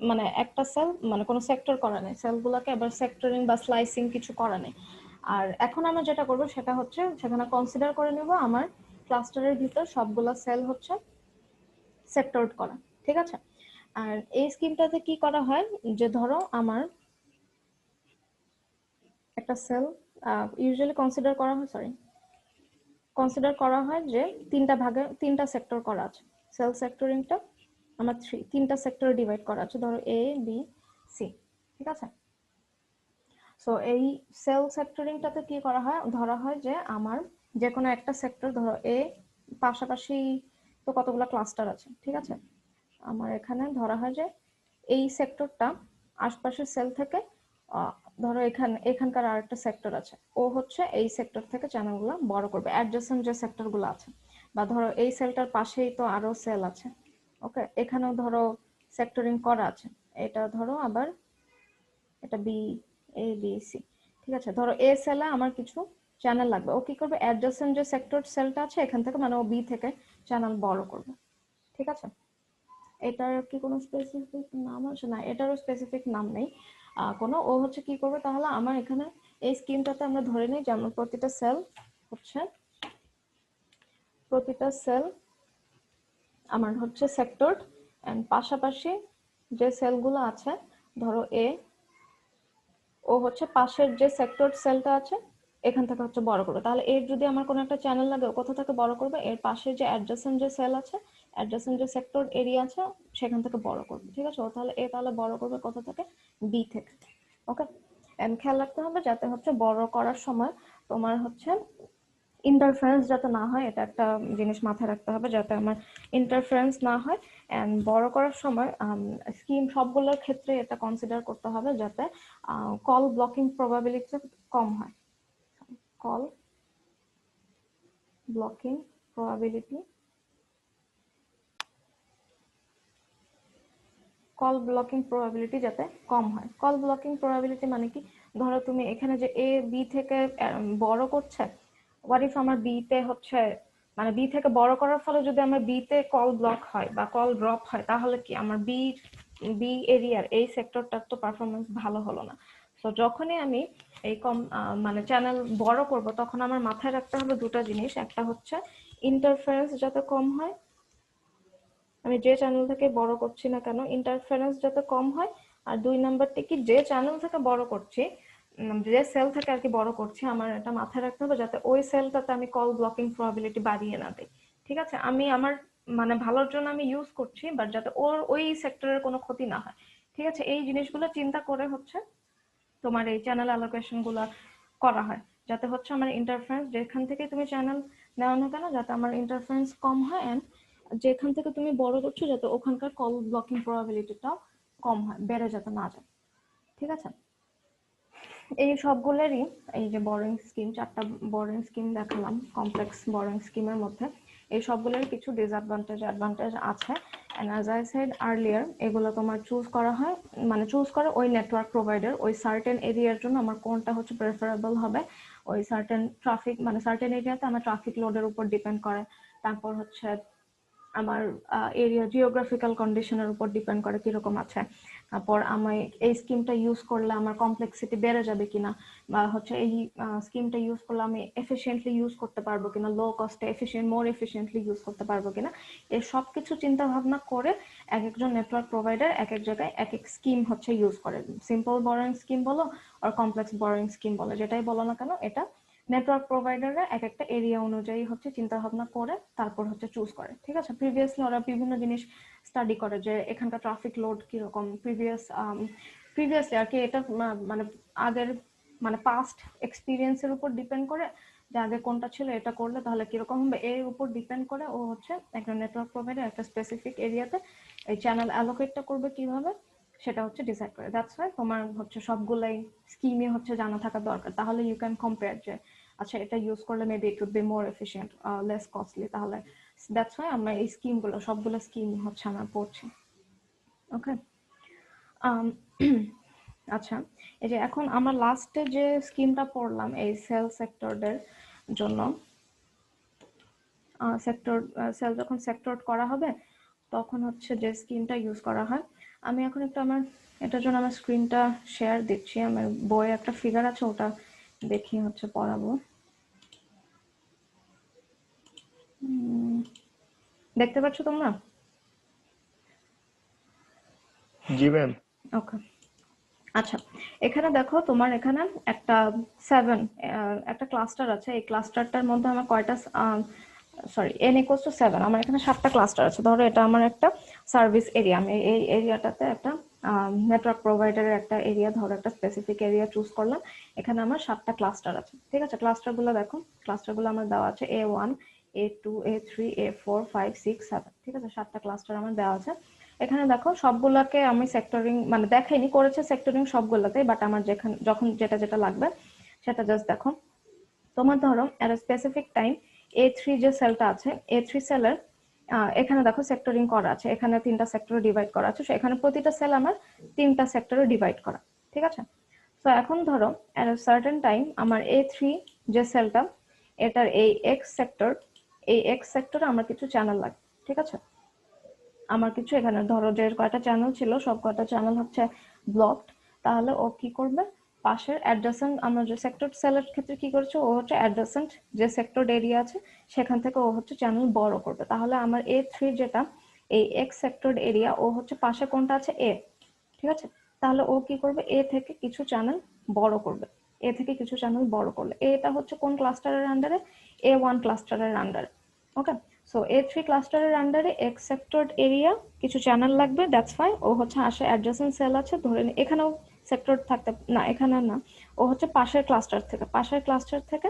মানে একটা সেল মানে কোনো সেক্টর করা নেই, সেলগুলোকে আবার সেক্টরিং বা স্লাইসিং কিছু করা নেই। আর এখন আমরা যেটা করব সেটা হচ্ছে সেখানে কনসিডার করে নেব আমার ক্লাস্টারের ভিতর সবগুলো সেল হচ্ছে সেক্টরড করা, ঠিক আছে? আর এই স্কিমটাতে কি করা হয় যে ধরো আমার একটা সেল ইউজুয়ালি কনসিডার করা হয় যে 3টা সেক্টর করা আছে। সেল সেক্টরিংটা আমার 3টা সেক্টরে ডিভাইড করা আছে, ধরো এ বি সি, ঠিক আছে? সো এই সেল সেক্টরিংটাতে কি করা হয়, ধরা হয় যে আমার যে কোনো একটা সেক্টর, ধরো এ পাশাপাশি তো কতগুলো ক্লাস্টার আছে, ঠিক আছে? আমার এখানে ধরা হয় যে এই সেক্টরটা আশপাশের সেল থেকে ধরো এখানকার আরেকটা সেক্টর আছে, ও হচ্ছে এই সেক্টর থেকে চ্যানেলগুলো বড় করবে, অ্যাডজেসেন্ট যে সেক্টরগুলো আছে। বা ধরো এই সেলটার পাশেই তো আরো সেল আছে, ওকে, এখানেও ধরো সেক্টরিং করা আছে, এটা ধরো আবার এটা বি, এ বি সি, ঠিক আছে? ধরো এ সেলে আমার কিছু চ্যানেল লাগবে, ও কি করবে, অ্যাডজেসেন্ট যে সেক্টর সেলটা আছে এখান থেকে মানে ও বি থেকে চ্যানেল বড় করবে, ঠিক আছে? এটার কি কোনো স্পেসিফিক নাম আছে? না, এটারও স্পেসিফিক নাম নেই কোনো। ও হচ্ছে কি করবে তাহলে, আমার এখানে এই স্কিমটাতে আমরা ধরে নিই যে আমার প্রতিটা সেল আমার হচ্ছে সেক্টরড, এন্ড পাশাপাশি যে সেলগুলো আছে ধরো ও হচ্ছে পাশের যে সেক্টর সেলটা আছে এখান থেকে হচ্ছে বড় করবে। তাহলে এর যদি আমার কোনো একটা চ্যানেল লাগে ও কোথা থেকে বড় করবে, এর পাশে যে অ্যাডজেসেন্ট যে সেল আছে, অ্যাডজেসেন্ট যে সেক্টর এরিয়া আছে সেখান থেকে বড় করবে, ঠিক আছে? ও তাহলে বড় করবে কোথা থেকে, বি থেকে। ওকে, এন্ড খেয়াল রাখতে হবে যাতে হচ্ছে বড় করার সময় তোমার হচ্ছে ইন্টারফারেন্স যাতে না হয়, এটা একটা জিনিস মাথায় রাখতে হবে, যাতে আমার ইন্টারফারেন্স না হয়। এন্ড বড় করার সময় স্কিম সবগুলোর ক্ষেত্রে এটা কনসিডার করতে হবে যাতে কল ব্লকিং প্রবাবিলিটি কম হয়। কল ব্লকিং প্রবাবিলিটি যাতে কম হয়। কল ব্লকিং প্রবাবিলিটি মানে কি, ধরো তুমি এখানে যে এ বি থেকে বড় করছে, হোয়াট ইফ আমার বি তে হচ্ছে মানে বি থেকে বড় করার ফলে যদি আমার বি তে কল ব্লক হয় বা কল ড্রপ হয়, তাহলে কি আমার বি এরিয়ার এই সেক্টরটার তো পারফরমেন্স ভালো হলো না। তো যখনই আমি এই মানে চ্যানেল বড় করব তখন আমার মাথায় রাখতে হবে দুটো জিনিস, একটা হচ্ছে ইন্টারফারেন্স যাতে কম হয়, আমি যে চ্যানেল থেকে বড় করছি না কেন ইন্টারফারেন্স যাতে কম হয়। আর 2 নাম্বারটি কি, যে চ্যানেল থেকে বড় করছি, যে সেল থেকে আর কি বড় করছি, আমার এটা মাথায় রাখতে হবে যাতে ওই সেলটাতে আমি কল ব্লকিং প্রবাবিলিটি বাড়িয়ে না দিই, ঠিক আছে? আমি আমার মানে ভালোর জন্য আমি ইউজ করছি, বাট যাতে ওর ওই সেক্টরের কোনো ক্ষতি না হয়, ঠিক আছে, এই জিনিসগুলো চিন্তা করে হচ্ছে তোমার এই চ্যানেল অ্যালোকেশন গুলা করা হয়, যাতে হচ্ছে আমার ইন্টারফারেন্স যেখান থেকে তুমি চ্যানেল নেও না কেন যাতে আমার ইন্টারফারেন্স কম হয়, এন্ড যেখান থেকে তুমি বড় করছো যাতে ওখানকার কল ব্লকিং প্রবাবিলিটিটাও কম হয়, বেড়ে যাতে না যায়, ঠিক আছে। এই সবগুলোরই এই যে বরোইং স্কিম, 4টা বরোইং স্কিম দেখালাম কমপ্লেক্স বরোইং স্কিমের মধ্যে, এই সবগুলোর কিছু ডিসঅ্যাডভান্টেজ অ্যাডভান্টেজ আছে, and as I said earlier এগুলো তোমার চুজ করা হয়, মানে চুজ করে ওই নেটওয়ার্ক প্রোভাইডার ওই সার্টেন এরিয়ার জন্য আমার কোনটা হচ্ছে প্রেফারেবল হবে, ওই সার্টেন ট্রাফিক মানে সার্টেন এরিয়াতে আমার ট্রাফিক লোডের উপর ডিপেন্ড করে, তারপর হচ্ছে আমার এরিয়া জিওগ্রাফিক্যাল কন্ডিশনের উপর ডিপেন্ড করে কিরকম আছে, তারপর আমি এই স্কিমটা ইউজ করলে আমার কমপ্লেক্সিটি বেড়ে যাবে কিনা, বা হচ্ছে এই স্কিমটা ইউজ করলে আমি এফিশিয়েন্টলি ইউজ করতে পারবো কিনা, লো কস্টে মোর এফিশিয়েন্টলি ইউজ করতে পারবো কিনা, এই সব কিছু চিন্তা ভাবনা করে এক একজন নেটওয়ার্ক প্রোভাইডার এক এক জায়গায় এক এক স্কিম হচ্ছে ইউজ করে, সিম্পল বরোইং স্কিম বলো আর কমপ্লেক্স বরোইং স্কিম বলো, যেটাই বলো না কেন এটা নেটওয়ার্ক প্রোভাইডাররা এক একটা এরিয়া অনুযায়ী হচ্ছে চিন্তা ভাবনা করে তারপর হচ্ছে চুজ করে, ঠিক আছে। প্রিভিয়াসলি ওরা বিভিন্ন জিনিস স্টাডি করে যে এখানকার ট্রাফিক লোড কিরকম, প্রিভিয়াসলি আর কি, এটা মানে আগের মানে পাস্ট এক্সপিরিয়েন্সের উপর ডিপেন্ড করে যে আগে কোনটা ছিল, এটা করলে তাহলে কিরকম হবে, এর উপর ডিপেন্ড করে ও হচ্ছে একটা নেটওয়ার্ক প্রোভাইডার একটা স্পেসিফিক এরিয়াতে এই চ্যানেল অ্যালোকেটটা করবে কিভাবে সেটা হচ্ছে ডিসাইড করে। দ্যাটস ওয়াই তোমার হচ্ছে সবগুলাই স্কিমে হচ্ছে জানা থাকা দরকার, তাহলে ইউ ক্যান কম্পেয়ার যে আচ্ছা এটা ইউজ করলে maybe it would be more efficient, less costly, তাহলে দ্যাটস ওয়াই আমরা এই স্কিমগুলো সবগুলো স্কিম হচ্ছে আমরা পড়ছি, ওকে। আচ্ছা, এই যে এখন আমরা লাস্টে যে স্কিমটা পড়লাম এই সেল সেক্টরদের জন্য, সেল যখন সেক্টর করা হবে তখন হচ্ছে যে স্কিমটা ইউজ করা হয়, আমি এখন একটু এটার জন্য আমার স্ক্রিনটা শেয়ার দিচ্ছি, আমার বইয়ে একটা ফিগার আছে ওটা দেখি হচ্ছে পড়াবো। দেখতে পাচ্ছ তোমরা? জি ম্যাম। ওকে, আচ্ছা, এখানে দেখো তোমার এখানে একটা 7 একটা ক্লাস্টার আছে, এই ক্লাস্টারটার মধ্যে আমার কয়টা সরি n equals to 7, আমার এখানে 7টা ক্লাস্টার আছে, ধরো এটা আমার একটা সার্ভিস এরিয়া, আমি এই এরিয়াটাতে একটা নেটওয়ার্ক প্রোভাইডারের একটা এরিয়া, ধরো একটা স্পেসিফিক এরিয়া চুজ করলাম, এখানে আমার 7টা ক্লাস্টার আছে, ঠিক আছে। ক্লাস্টারগুলো দেখো, ক্লাস্টারগুলো আমার দেওয়া আছে A1 A2 A3 A4 5 6 7, ঠিক আছে, 7টা ক্লাস্টার আমার দেওয়া আছে। এখানে দেখো সবগুলোকে আমি সেক্টরিং মানে দেখাইনি, করেছে সেক্টরিং সবগুলোতে, বাট আমার যখন যেটা লাগবে সেটা জাস্ট দেখো। তোমার ধরো এট আ স্পেসিফিক টাইম A3 যে সেলটা আছে, A3 সেলের এখানে দেখো সেক্টরিং করা আছে, এখানে 3টা সেক্টরে ডিভাইড করা আছে, এখানে প্রতিটা সেল আমার 3টা সেক্টরে ডিভাইড করা, ঠিক আছে। তো এখন ধরো এট আ সার্টেন টাইম আমার A3 যে সেলটা, এটার এই এক্স সেক্টরে আমার কিছু চ্যানেল লাগবে, ঠিক আছে। আমার কিছু এখানে ধরো যে কয়টা চ্যানেল ছিল সব কয়টা চ্যানেল হচ্ছে ব্লকড, তাহলে ও কি করবে, পাশের অ্যাডজাসেন্ট, আমরা যে সেক্টর সেলের ক্ষেত্রে কি করেছে, ও হচ্ছে অ্যাডজাসেন্ট যে সেক্টর এরিয়া আছে সেখান থেকে ও হচ্ছে চ্যানেল বড় করবে, তাহলে আমার A3 যেটা এই এক্স সেক্টর এরিয়া, ও হচ্ছে পাশে কোনটা আছে A, ঠিক আছে, তাহলে ও কি করবে, এ থেকে কিছু চ্যানেল বড় করবে, এ থেকে কিছু চ্যানেল বড় করলে, এটা হচ্ছে কোন ক্লাস্টারের আন্ডারে, A1 ক্লাস্টারের আন্ডারে, ওকে। সো A3 ক্লাস্টারের আন্ডারে এক্স সেক্টর এরিয়া কিছু চ্যানেল লাগবে, দ্যাটস ফাইন, ও হচ্ছে আসে অ্যাডজাসেন্ট সেল আছে ধরে এখানেও সেক্টর থাকতে না, এখানে না, ও হচ্ছে পাশের ক্লাস্টার থেকে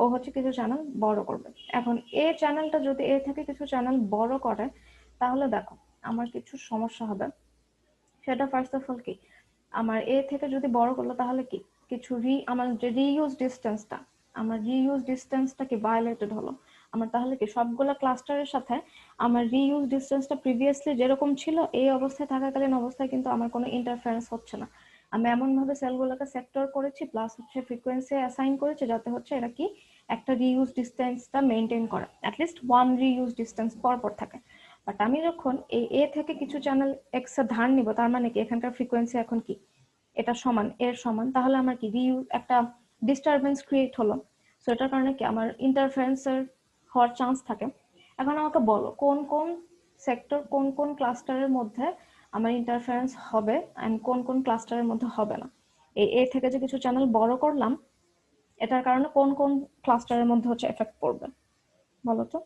ও হচ্ছে কিছু চ্যানেল বড় করবে। এখন এ চ্যানেলটা যদি এ থেকে কিছু চ্যানেল বড় করে তাহলে দেখো আমার কিছু সমস্যা হবে, সেটা ফার্স্ট অফ অল কি, আমার এ থেকে যদি বড় করলো তাহলে কি কিছু আমার যে রিইউজ ডিস্টেন্সটা কি ভায়োলেটেড হলো, আমার তাহলে কি সবগুলো ক্লাস্টারের সাথে আমার রিইউজ ডিস্টেন্সটা প্রিভিয়াসলি যেরকম ছিল এই অবস্থায় থাকাকালীন অবস্থায় কিন্তু আমার কোনো ইন্টারফারেন্স হচ্ছে না, আমি এমন ভাবে সেলগুলোকে সেক্টর করেছি প্লাস হচ্ছে ফ্রিকোয়েন্সি অ্যাসাইন করেছি যাতে হচ্ছে এটা কি একটা রিইউজ ডিস্টেন্সটা মেইনটেইন করে, অ্যাটলিস্ট ওয়ান রিইউজ ডিস্টেন্স পর থাকে। বাট আমি যখন এই এ থেকে কিছু চ্যানেল এক্স ধার নিব, তার মানে কি এখানকার ফ্রিকোয়েন্সি এখন কি এটা সমান এর সমান, তাহলে আমার কি রিইউজ একটা ডিস্টারবেন্স ক্রিয়েট হলো, সো এটার কারণে কি আমার ইন্টারফারেন্সের হওয়ার চান্স থাকে। এখন আমাকে বলো কোন কোন সেক্টর কোন কোন ক্লাস্টারের মধ্যে আমার ইন্টারফারেন্স হবে এন্ড কোন কোন ক্লাস্টারের মধ্যে হবে না, এই এ থেকে যে কিছু চ্যানেল বড় করলাম এটার কারণে কোন কোন ক্লাস্টারের মধ্যে হচ্ছে এফেক্ট পড়বে বলো তো,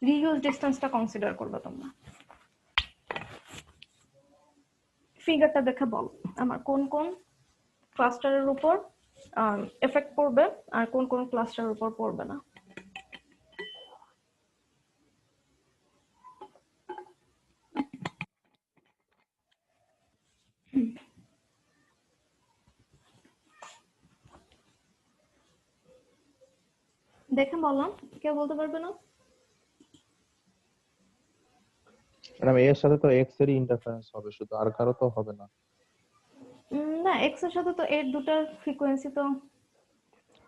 রিইউজ ডিসটেন্সটা কনসিডার করবে তোমরা। ফিগারটা দেখে বল আমার কোন কোন ক্লাস্টারের উপর এফেক্ট পড়বে আর কোন কোন ক্লাস্টারের উপর পড়বে না। দেখে বললাম, কেউ বলতে পারবে না? ম্যাডাম এর সাথে তো এক্স এরই ইন্টারফারেন্স হবে শুধু, আর কারো তো হবে না। না, এক্স এর সাথে তো এর দুটার ফ্রিকোয়েন্সি তো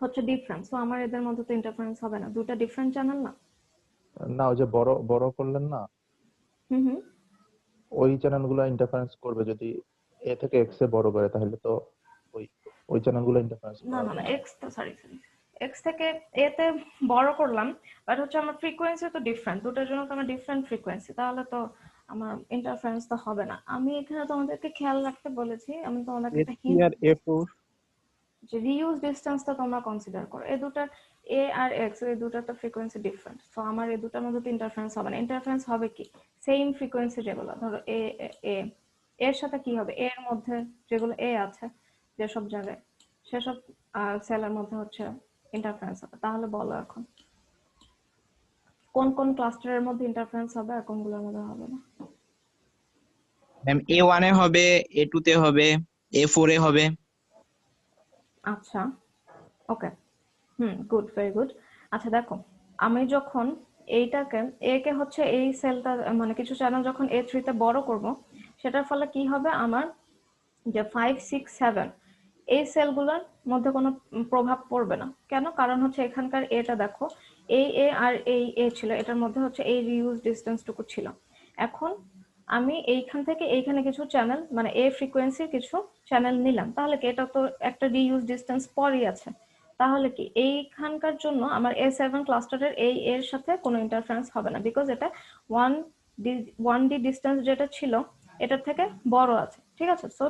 হচ্ছে ডিফারেন্ট, সো আমার এদের মধ্যে তো ইন্টারফারেন্স হবে না, দুটা ডিফারেন্ট চ্যানেল না। না, ওই যে বড় বড় করলেন না, হুম, ওই চ্যানেলগুলো ইন্টারফারেন্স করবে যদি এ থেকে এক্স এ বড় করে, তাহলে তো ওই ওই চ্যানেলগুলো ইন্টারফারেন্স না করবে। না না, এক্স তো সরি এক্স থেকে এতে বড় করলাম, বাট হচ্ছে আমার ফ্রিকোয়েন্সি তো ডিফারেন্ট, দুটোর জন্য তো আমার ডিফারেন্ট ফ্রিকোয়েন্সি, তাহলে তো আমার ইন্টারফারেন্স তো হবে না। আমি এখানে তোমাদেরকে খেয়াল রাখতে বলেছি, আমি তোমাদেরকে একটা A3 হিন্ট আর A4 যে রিইউজ ডিসটেন্সটা তোমরা কনসিডার করো। এই দুটার এ আর এক্স এই দুটার তো ফ্রিকোয়েন্সি ডিফারেন্ট, সো আমার এই দুটার মধ্যে তো ইন্টারফারেন্স হবে না। ইন্টারফারেন্স হবে কি, সেম ফ্রিকোয়েন্সি যেগুলো ধরো এ এ এর সাথে কি হবে, এর মধ্যে যেগুলো এ আছে যেসব জায়গায় সেসব সেলের মধ্যে হচ্ছে ইন্টারফারেন্স হবে। তাহলে বলো এখন কোন কোন ক্লাস্টারের মধ্যে ইন্টারফারেন্স হবে আর কোনগুলোর মধ্যে হবে না। ম্যাম A1 এ হবে, A2 তে হবে, A4 এ হবে। আচ্ছা, ওকে, গুড, ভেরি গুড। আচ্ছা দেখো, আমি যখন এইটাকে এ কে হচ্ছে এই সেলটা মানে কিছু চ্যানেল যখন A3 তে বড় করব, সেটার ফলে কি হবে, আমার যে 5, 6, 7 এই সেলগুলোর মধ্যে কোনো প্রভাব পড়বে না। কেন? কারণ হচ্ছে এখানকার এটা দেখো, এই এ আর এই এ ছিল, এটার মধ্যে হচ্ছে এই রিইউজ ডিসটেন্সটুকু ছিল। এখন আমি এইখান থেকে এইখানে কিছু চ্যানেল মানে এ ফ্রিকোয়েন্সির কিছু চ্যানেল নিলাম, তাহলে কি এটা তো একটা রিইউজ ডিসটেন্স পরই আছে, তাহলে কি এইখানকার জন্য আমার A7 ক্লাস্টারের এই এর সাথে কোনো ইন্টারফারেন্স হবে না, বিকজ এটা 1D ডিসটেন্স যেটা ছিল এটার থেকে বড় আছে, ঠিক আছে। সো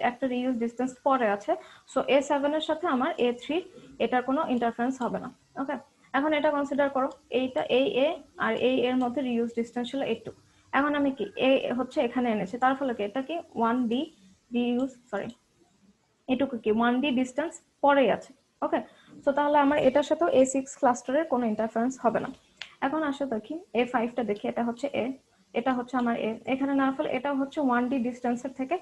একটা রিইউজ ডিসটেন্স পরে আছে, সো A7 এর সাথে আমার A3 এটার কোনো ইন্টারফারেন্স হবে না। ওকে, এখন এটা কনসিডার করো, এইটা এই এ আর এই এর মধ্যে রিইউজ ডিসটেন্স ছিল A2। এখন আমি কি এ হচ্ছে এখানে এনেছি, তার ফলে কি এটা কি 1D রিইউজ সরি এটুকু কি 1D ডিসটেন্স পরেই আছে। ওকে, সো তাহলে আমার এটার সাথেও A6 ক্লাস্টারের কোনো ইন্টারফারেন্স হবে না। এখন আসো দেখি A5টা দেখি, এটা হচ্ছে এ, এটা হচ্ছে আমার এ, এখানে না ফলে এটা হচ্ছে 1D ডিসটেন্সের থেকে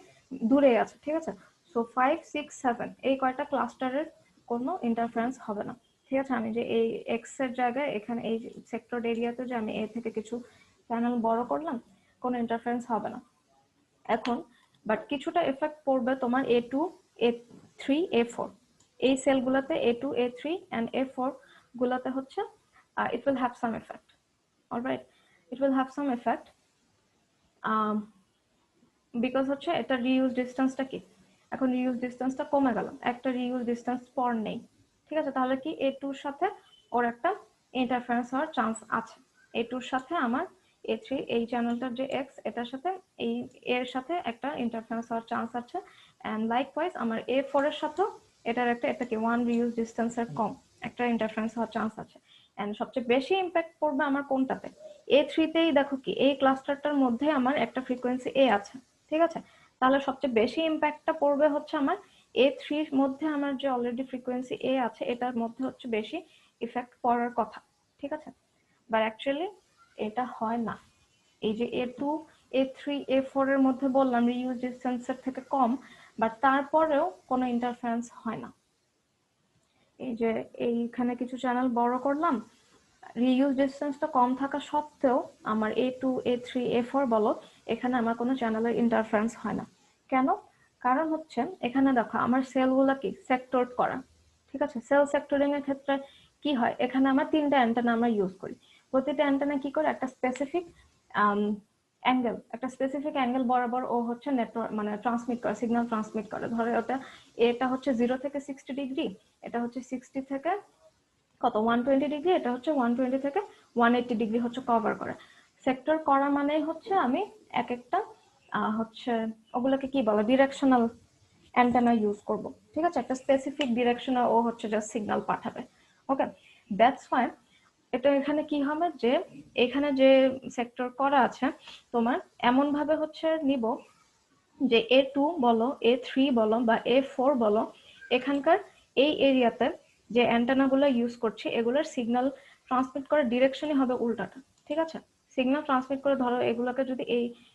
দূরে আছে, ঠিক আছে। সো 5, 6, 7 এই কয়টা ক্লাস্টারের কোনো ইন্টারফারেন্স হবে না, ঠিক আছে। আমি যে এই এক্স এর জায়গায় এখানে এই সেক্টর এরিয়াতে যে আমি এ থেকে কিছু প্যানেল বড় করলাম, কোনো ইন্টারফারেন্স হবে না। এখন বাট কিছুটা এফেক্ট পড়বে তোমার A2, A3, A4 এই সেলগুলোতে, A2, A3 and A4 গুলোতে হচ্ছে it will have some effect. All right, it will have some effect because হচ্ছে এটা রিইউজ ডিসটেন্সটা কি, এখন রিইউজ ডিসটেন্সটা কমে গেল, একটা রিইউজ ডিসটেন্স পর নেই, ঠিক আছে। তাহলে কি A2 এর সাথে ওর একটা ইন্টারফারেন্স হওয়ার চান্স আছে। A2 এর সাথে আমার A3 এই চ্যানেলটার যে X এটার সাথে এই এর সাথে একটা ইন্টারফারেন্স হওয়ার চান্স আছে, এন্ড লাইকওয়াইজ আমার A4 এর সাথে এটার একটা এটা কি 1 রিইউজ ডিসটেন্সের কম একটা ইন্টারফারেন্স হওয়ার চান্স আছে। এন্ড সবচেয়ে বেশি ইম্প্যাক্ট পড়বে আমার কোনটাতে, A3 তেই। দেখো কি এই ক্লাস্টারটার মধ্যে আমার একটা ফ্রিকোয়েন্সি A আছে, ঠিক আছে। তাহলে সবচেয়ে বেশি ইম্প্যাক্টটা পড়বে হচ্ছে আমার A3 এর মধ্যে, আমার যে অলরেডি ফ্রিকোয়েন্সি A আছে এটার মধ্যে হচ্ছে বেশি ইফেক্ট পড়ার কথা, ঠিক আছে। বাট অ্যাকচুয়ালি এটা হয় না। এই যে A2, A3, A4 এর মধ্যে বললাম রিইউজ ডিসটেন্সের থেকে কম, বাট তারপরেও কোনো ইন্টারফারেন্স হয় না। এই যে এইখানে কিছু চ্যানেল বড় করলাম, রিইউজ ডিসটেন্সটা কম থাকা সত্ত্বেও আমার A2, A3, A4 বলো, এখানে আমার কোনো চ্যানেলের ইন্টারফারেন্স হয় না। কেন? কারণ হচ্ছে এখানে দেখো আমার সেলগুলো কি সেক্টর করা, ঠিক আছে। সেল সেক্টরিং এর ক্ষেত্রে কি হয়, এখানে আমার 3টা অ্যান্টেনা আমরা ইউজ করি, প্রতিটা অ্যান্টেনা কি করে একটা স্পেসিফিক অ্যাঙ্গেল, একটা স্পেসিফিক অ্যাঙ্গেল বরাবর ও হচ্ছে নেটওয়ার্ক মানে ট্রান্সমিট করে, সিগন্যাল ট্রান্সমিট করে। ধরো এটা হচ্ছে 0 থেকে 60 ডিগ্রি, এটা হচ্ছে 60 থেকে কত 120 ডিগ্রি, এটা হচ্ছে 120 থেকে 180 ডিগ্রি হচ্ছে কভার করে। সেক্টর করা মানে হচ্ছে আমি এক একটা হচ্ছে ওগুলোকে কি বলে ডিরেকশনাল অ্যান্টেনা ইউজ করব, ঠিক আছে। একটা স্পেসিফিক ডিরেকশনে ও হচ্ছে জাস্ট সিগন্যাল পাঠাবে। ওকে, দ্যাটস ওয়াই এটা এখানে কি হবে যে এখানে যে সেক্টর করা আছে তোমার এমন ভাবে হচ্ছে নিব যে A2 বলো A3 বলো বা A4 বলো এখানকার এই এরিয়াতে যে অ্যান্টেনা গুলো ইউজ করছি এগুলোর সিগন্যাল ট্রান্সমিট করার ডিরেকশনই হবে উল্টাটা, ঠিক আছে? সিগন্যাল ট্রান্সমিট করে ধরো এগুলোকে যদি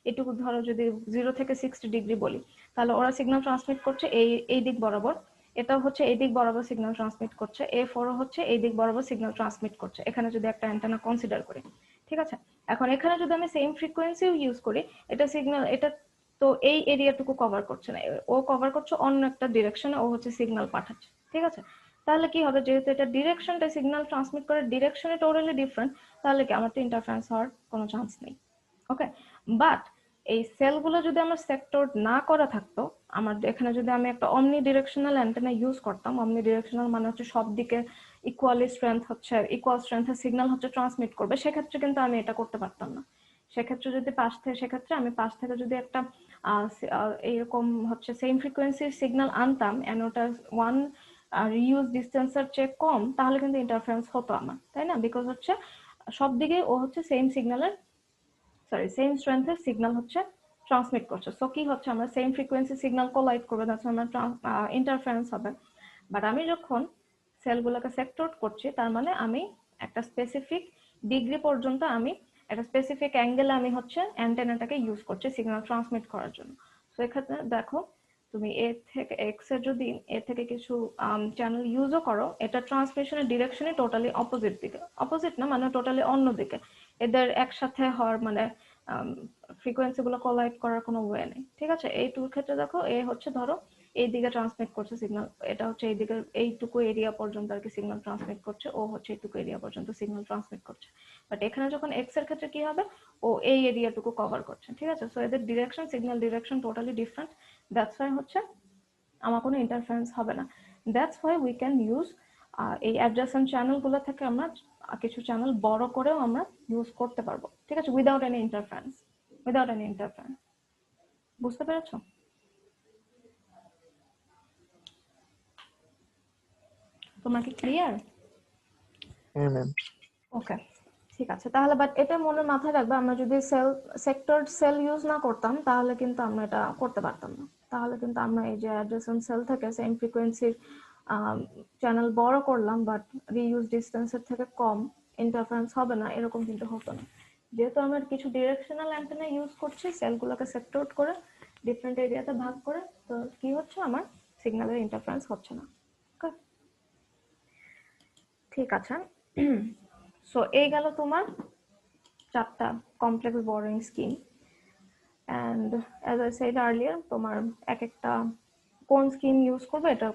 এইটুকু ধরো যদি 0 থেকে 60 ডিগ্রি বলি, তাহলে ওরা সিগন্যাল ট্রান্সমিট করছে এই দিক বরাবর, এটাও হচ্ছে এই দিক বরাবর সিগন্যাল ট্রান্সমিট করছে, A4 হচ্ছে এই দিক বরাবর সিগন্যাল ট্রান্সমিট করছে, এখানে যদি একটা অ্যান্টেনা কনসিডার করি, ঠিক আছে? এখন এখানে যদি আমি সেম ফ্রিকোয়েন্সিও ইউজ করি, এটা সিগন্যাল এটা তো এই এরিয়াটুকু কভার করছে না, ও কভার করছে অন্য একটা ডিরেকশনে, ও হচ্ছে সিগন্যাল পাঠাচ্ছে, ঠিক আছে? তাহলে কি হবে, যেহেতু এটা ডিরেকশনটা সিগন্যাল ট্রান্সমিট করার ডিরেকশনে টোটালি ডিফারেন্ট, তাহলে কি আমার তো ইন্টারফারেন্স হওয়ার কোনো চান্স নেই। ওকে, বাট এই সেলগুলো যদি আমার সেক্টর না করা থাকতো, আমার এখানে যদি আমি একটা অমনি ডিরেকশনাল অ্যান্টেনা ইউজ করতাম, অমনি ডিরেকশনাল মানে হচ্ছে সব দিকে ইকুয়াল স্ট্রেংথের সিগন্যাল হচ্ছে ট্রান্সমিট করবে, সেক্ষেত্রে কিন্তু আমি এটা করতে পারতাম না। সেক্ষেত্রে আমি পাশ থেকে যদি একটা এরকম হচ্ছে সেম ফ্রিকোয়েন্সির সিগন্যাল আনতাম এন্ড ওটা ওয়ান রিইউজ ডিসটেন্সের চেয়ে কম, তাহলে কিন্তু ইন্টারফারেন্স হতো আমার, তাই না? বিকজ হচ্ছে সব দিকে ও হচ্ছে সেম সেম স্ট্রেংথের সিগন্যাল হচ্ছে ট্রান্সমিট করছে, সো কি হচ্ছে আমরা সেম ফ্রিকোয়েন্সি সিগন্যাল কোলাইড করবে, দ্যাটস আমার ইন্টারফারেন্স হবে। বাট আমি যখন সেলগুলোকে সেক্টর করছি, তার মানে আমি একটা স্পেসিফিক ডিগ্রি পর্যন্ত আমি একটা স্পেসিফিক অ্যাঙ্গেলে আমি হচ্ছে অ্যান্টেনাটাকে ইউজ করছি সিগন্যাল ট্রান্সমিট করার জন্য। তো এক্ষেত্রে দেখো তুমি এ থেকে এক্স এর যদি এ থেকে কিছু চ্যানেল ইউজও করো, এটা ট্রান্সমিশনের ডিরেকশনই টোটালি অপোজিট না, মানে টোটালি অন্য দিকে, এদের একসাথে হওয়ার মানে ফ্রিকোয়েন্সি গুলো কোলাইড করার কোনো ওয়ে নেই, ঠিক আছে? এইটুকুর ক্ষেত্রে দেখো এ হচ্ছে ধরো এই দিকে ট্রান্সমিট করছে সিগন্যাল, এটা হচ্ছে এই দিকে এইটুকু এরিয়া পর্যন্ত আর কি সিগন্যাল ট্রান্সমিট করছে, ও হচ্ছে এইটুকু এরিয়া পর্যন্ত সিগন্যাল ট্রান্সমিট করছে। বাট এখানে যখন এক্স এর ক্ষেত্রে কি হবে, ও এই এরিয়াটুকু কভার করছে, ঠিক আছে? সো এদের direction signal direction totally different, that's why হচ্ছে আমার কোনো ইন্টারফারেন্স হবে না। That's why we can use এই অ্যাডজাসেন্ট চ্যানেলগুলো থেকে আমরা কিছু চ্যানেল বড় করেও আমরা ইউজ করতে পারবো, ঠিক আছে? Without any interference. বুঝতে পেরেছো? তোমার কি ক্লিয়ার? হ্যাঁ ম্যাম। ওকে, ঠিক আছে তাহলে। বাট এটা মনে মাথায় রাখবে, আমরা যদি সেল ইউজ না করতাম তাহলে কিন্তু আমরা এটা করতে পারতাম না। তাহলে কিন্তু আমরা এই যে অ্যাডজেসেন্ট সেল থেকে সেম ফ্রিকোয়েন্সির চ্যানেল বড় করলাম, বাট রিইউজ ডিসটেন্সের থেকে কম, ইন্টারফারেন্স হবে না, এরকম কিন্তু হতো না। যেহেতু আমরা কিছু ডিরেকশনাল অ্যান্টেনা ইউজ করছি সেলগুলোকে সেক্টর করে ডিফারেন্ট এরিয়াতে ভাগ করে, তো কি হচ্ছে আমার সিগন্যালের ইন্টারফারেন্স হচ্ছে না। ওকে, ঠিক আছে। সো এই গেল তোমার 4টা complex borrowing scheme, and as I said earlier তোমার এক একটা কোন স্কিম ইউজ করবে এটা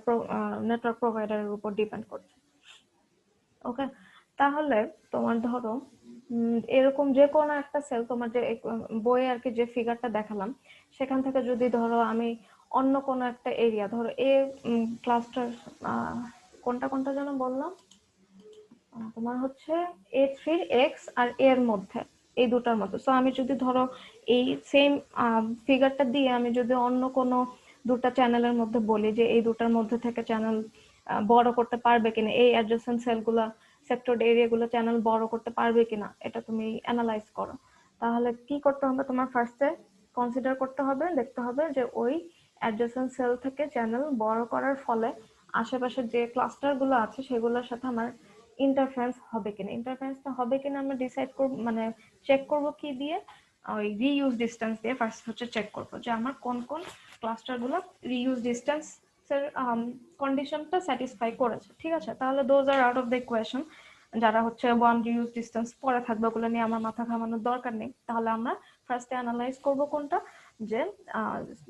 নেটওয়ার্ক প্রোভাইডারের উপর ডিপেন্ড করছে। ওকে, তাহলে তোমার ধরো এরকম যে কোনো একটা সেল, তোমার যে বইয়ে আর কি যে ফিগারটা দেখালাম সেখান থেকে যদি ধরো আমি অন্য কোনো একটা এরিয়া, ধরো এ ক্লাস্টার কোনটা যেন বললাম, তোমার হচ্ছে A3 X আর এর মধ্যে, এই দুটার মধ্যে। সো আমি যদি ধরো এই সেম ফিগারটা দিয়ে আমি যদি অন্য কোনো দুটা চ্যানেলের মধ্যে বলি যে এই দুটার মধ্যে থেকে চ্যানেল বড় করতে পারবে কিনা, এই অ্যাডজেসেন্ট সেলগুলা সেক্টর এরিয়াগুলো চ্যানেল বড় করতে পারবে কিনা, এটা তুমি অ্যানালাইজ করো। তাহলে কি করতে হবে, তোমার ফার্স্টে কনসিডার করতে হবে, দেখতে হবে যে ওই অ্যাডজেসেন্ট সেল থেকে চ্যানেল বড় করার ফলে আশেপাশে যে ক্লাস্টার গুলো আছে সেগুলোর সাথে আমার ইন্টারফারেন্স হবে কিনা। ইন্টারফারেন্সটা হবে কিনা আমরা ডিসাইড করব, মানে চেক করব কি দিয়ে, ওই রিইউজ ডিসটেন্স দিয়ে ফার্স্ট হচ্ছে চেক করব যে আমার কোন কোন ক্লাস্টার গুলো রিইউজ ডিসটেন্স এর কন্ডিশনটা স্যাটিসফাই করেছে, ঠিক আছে? তাহলে those are out of the equation. যারা হচ্ছে ওয়ান রিইউজ ডিসটেন্স পরে থাকবে ওগুলো নিয়ে আমার মাথা ঘামানোর দরকার নেই। তাহলে আমরা ফার্স্টে অ্যানালাইজ করব কোনটা,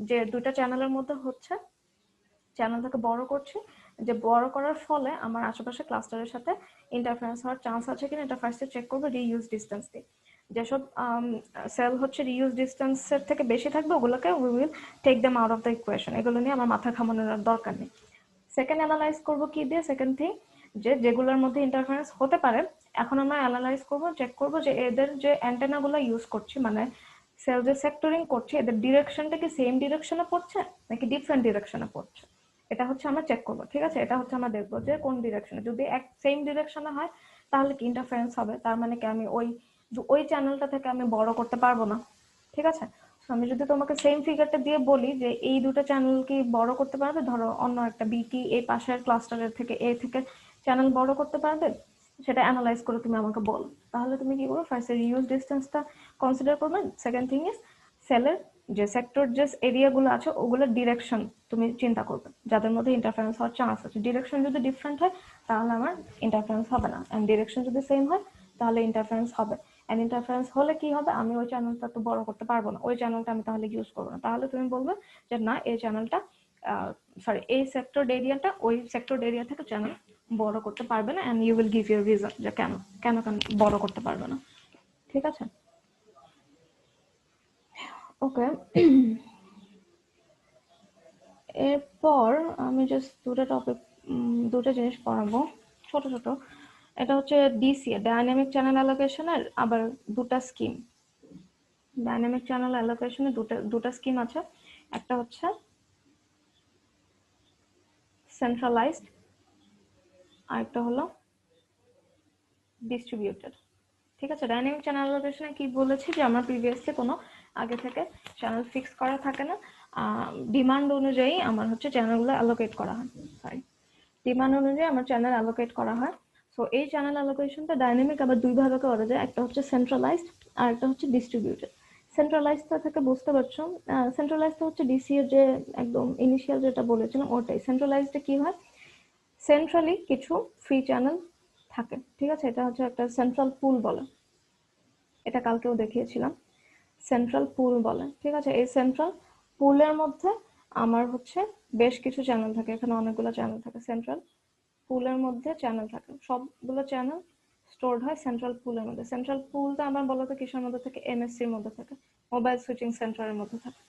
যে দুইটা চ্যানেলের মধ্যে হচ্ছে চ্যানেলটাকে বড় করছি, যে বড় করার ফলে আমার আশেপাশে ক্লাস্টারের সাথে ইন্টারফারেন্স হওয়ার চান্স আছে কিনা এটা ফার্স্টে চেক করবো রিইউজ ডিসটেন্স দিয়ে। যেসব সেল হচ্ছে রিইউজ ডিসটেন্সের থেকে বেশি থাকবে ওগুলোকে we will take them out of the equation, এগুলো নিয়ে আমার মাথা ঘামানোর দরকার নেই। সেকেন্ড অ্যানালাইজ করবো কি দিয়ে, সেকেন্ড থিং যেগুলোর মধ্যে ইন্টারফারেন্স হতে পারে, এখন আমরা অ্যানালাইজ করবো, চেক করবো যে এদের যে অ্যান্টেনাগুলো ইউজ করছি, মানে সেল যে সেক্টরিং করছে এদের ডিরেকশনটা কি সেম ডিরেকশনে পড়ছে নাকি ডিফারেন্ট ডিরেকশনে পড়ছে। এটা হচ্ছে আমরা চেক করবো, ঠিক আছে? এটা হচ্ছে আমরা দেখবো যে কোন ডিরেকশনে, যদি এক সেম ডিরেকশনে হয় তাহলে কি ইন্টারফারেন্স হবে, তার মানে কি আমি ওই চ্যানেলটা থেকে আমি বড় করতে পারবো না, ঠিক আছে? So আমি যদি তোমাকে সেম ফিগারটা দিয়ে বলি যে এই দুটো চ্যানেল কি বড় করতে পারবে, ধরো অন্য একটা বি কি এই পাশের ক্লাস্টারের থেকে এ থেকে চ্যানেল বড় করতে পারবে, সেটা অ্যানালাইজ করে তুমি আমাকে বলো, তাহলে তুমি কি করবে, ফার্স্ট রিউজ ডিসটেন্সটা কনসিডার করবে, সেকেন্ড থিং ইজ সেলের যে সেক্টর যে এরিয়াগুলো আছে ওগুলোর ডিরেকশন তুমি চিন্তা করবে, যাদের মধ্যে ইন্টারফারেন্স হওয়ার চান্স আছে। ডিরেকশন যদি ডিফারেন্ট হয় তাহলে আমার ইন্টারফারেন্স হবে না, এন্ড ডিরেকশন যদি সেম হয় তাহলে ইন্টারফারেন্স হবে। এন্ড ইন্টারফারেন্স হলে কি হবে, আমি ওই চ্যানেলটা তো বড় করতে পারবো না, ওই চ্যানেলটা আমি তাহলে ইউজ করবো না, তাহলে তুমি বলবে যে না এই চ্যানেলটা সরি এই সেক্টর এরিয়াটা ওই সেক্টর এরিয়া থেকে চ্যানেল বড় করতে পারবে না, and you will give your reason যে কেন কেন কেন বড় করতে পারবে না, ঠিক আছে? ওকে, এরপর আমি জাস্ট দুটো জিনিস পড়াবো ছোট ছোট। এটা হচ্ছে ডিসিএ, ডাইনামিক চ্যানেল অ্যালোকেশনের আবার দুটো স্কিম। ডাইনামিক চ্যানেল অ্যালোকেশনে দুটো স্কিম আছে, একটা হচ্ছে সেন্ট্রালাইজড আর একটা হলো ডিস্ট্রিবিউটেড, ঠিক আছে? ডাইনামিক চ্যানেল অ্যালোকেশনে কি বলেছি যে আমরা প্রিভিয়াসলি কোনো আগে থেকে চ্যানেল ফিক্স করা থাকে না, ডিমান্ড অনুযায়ী আমার হচ্ছে চ্যানেলগুলো অ্যালোকেট করা হয়, সরি ডিমান্ড অনুযায়ী আমার চ্যানেল অ্যালোকেট করা হয়। সো এই চ্যানেল অ্যালোকেশনটা ডাইনামিক আবার দুই ভাগে করা যায়, একটা হচ্ছে সেন্ট্রালাইজড আর একটা হচ্ছে ডিস্ট্রিবিউটেড। সেন্ট্রালাইজটা থেকে বুঝতে পারছো, সেন্ট্রালাইজটা হচ্ছে ডিসি এর যে একদম ইনিশিয়াল যেটা বলেছিলাম ওটাই। সেন্ট্রালাইজডে কি হয়, সেন্ট্রালি কিছু ফ্রি চ্যানেল থাকে, ঠিক আছে? এটা হচ্ছে একটা সেন্ট্রাল পুল বলে, এটা কালকেও দেখিয়েছিলাম, সেন্ট্রাল পুল বলে, ঠিক আছে? এই সেন্ট্রাল পুলের মধ্যে আমার হচ্ছে বেশ কিছু চ্যানেল থাকে, এখানে অনেকগুলো চ্যানেল থাকে, সেন্ট্রাল পুলের মধ্যে চ্যানেল থাকে, সবগুলো চ্যানেল স্টোরড হয় সেন্ট্রাল পুলের মধ্যে। সেন্ট্রাল পুলটা আমার বলতো কিসের মধ্যে থাকে, এমএসসির মধ্যে থাকে, মোবাইল সুইচিং সেন্টারের মধ্যে থাকে,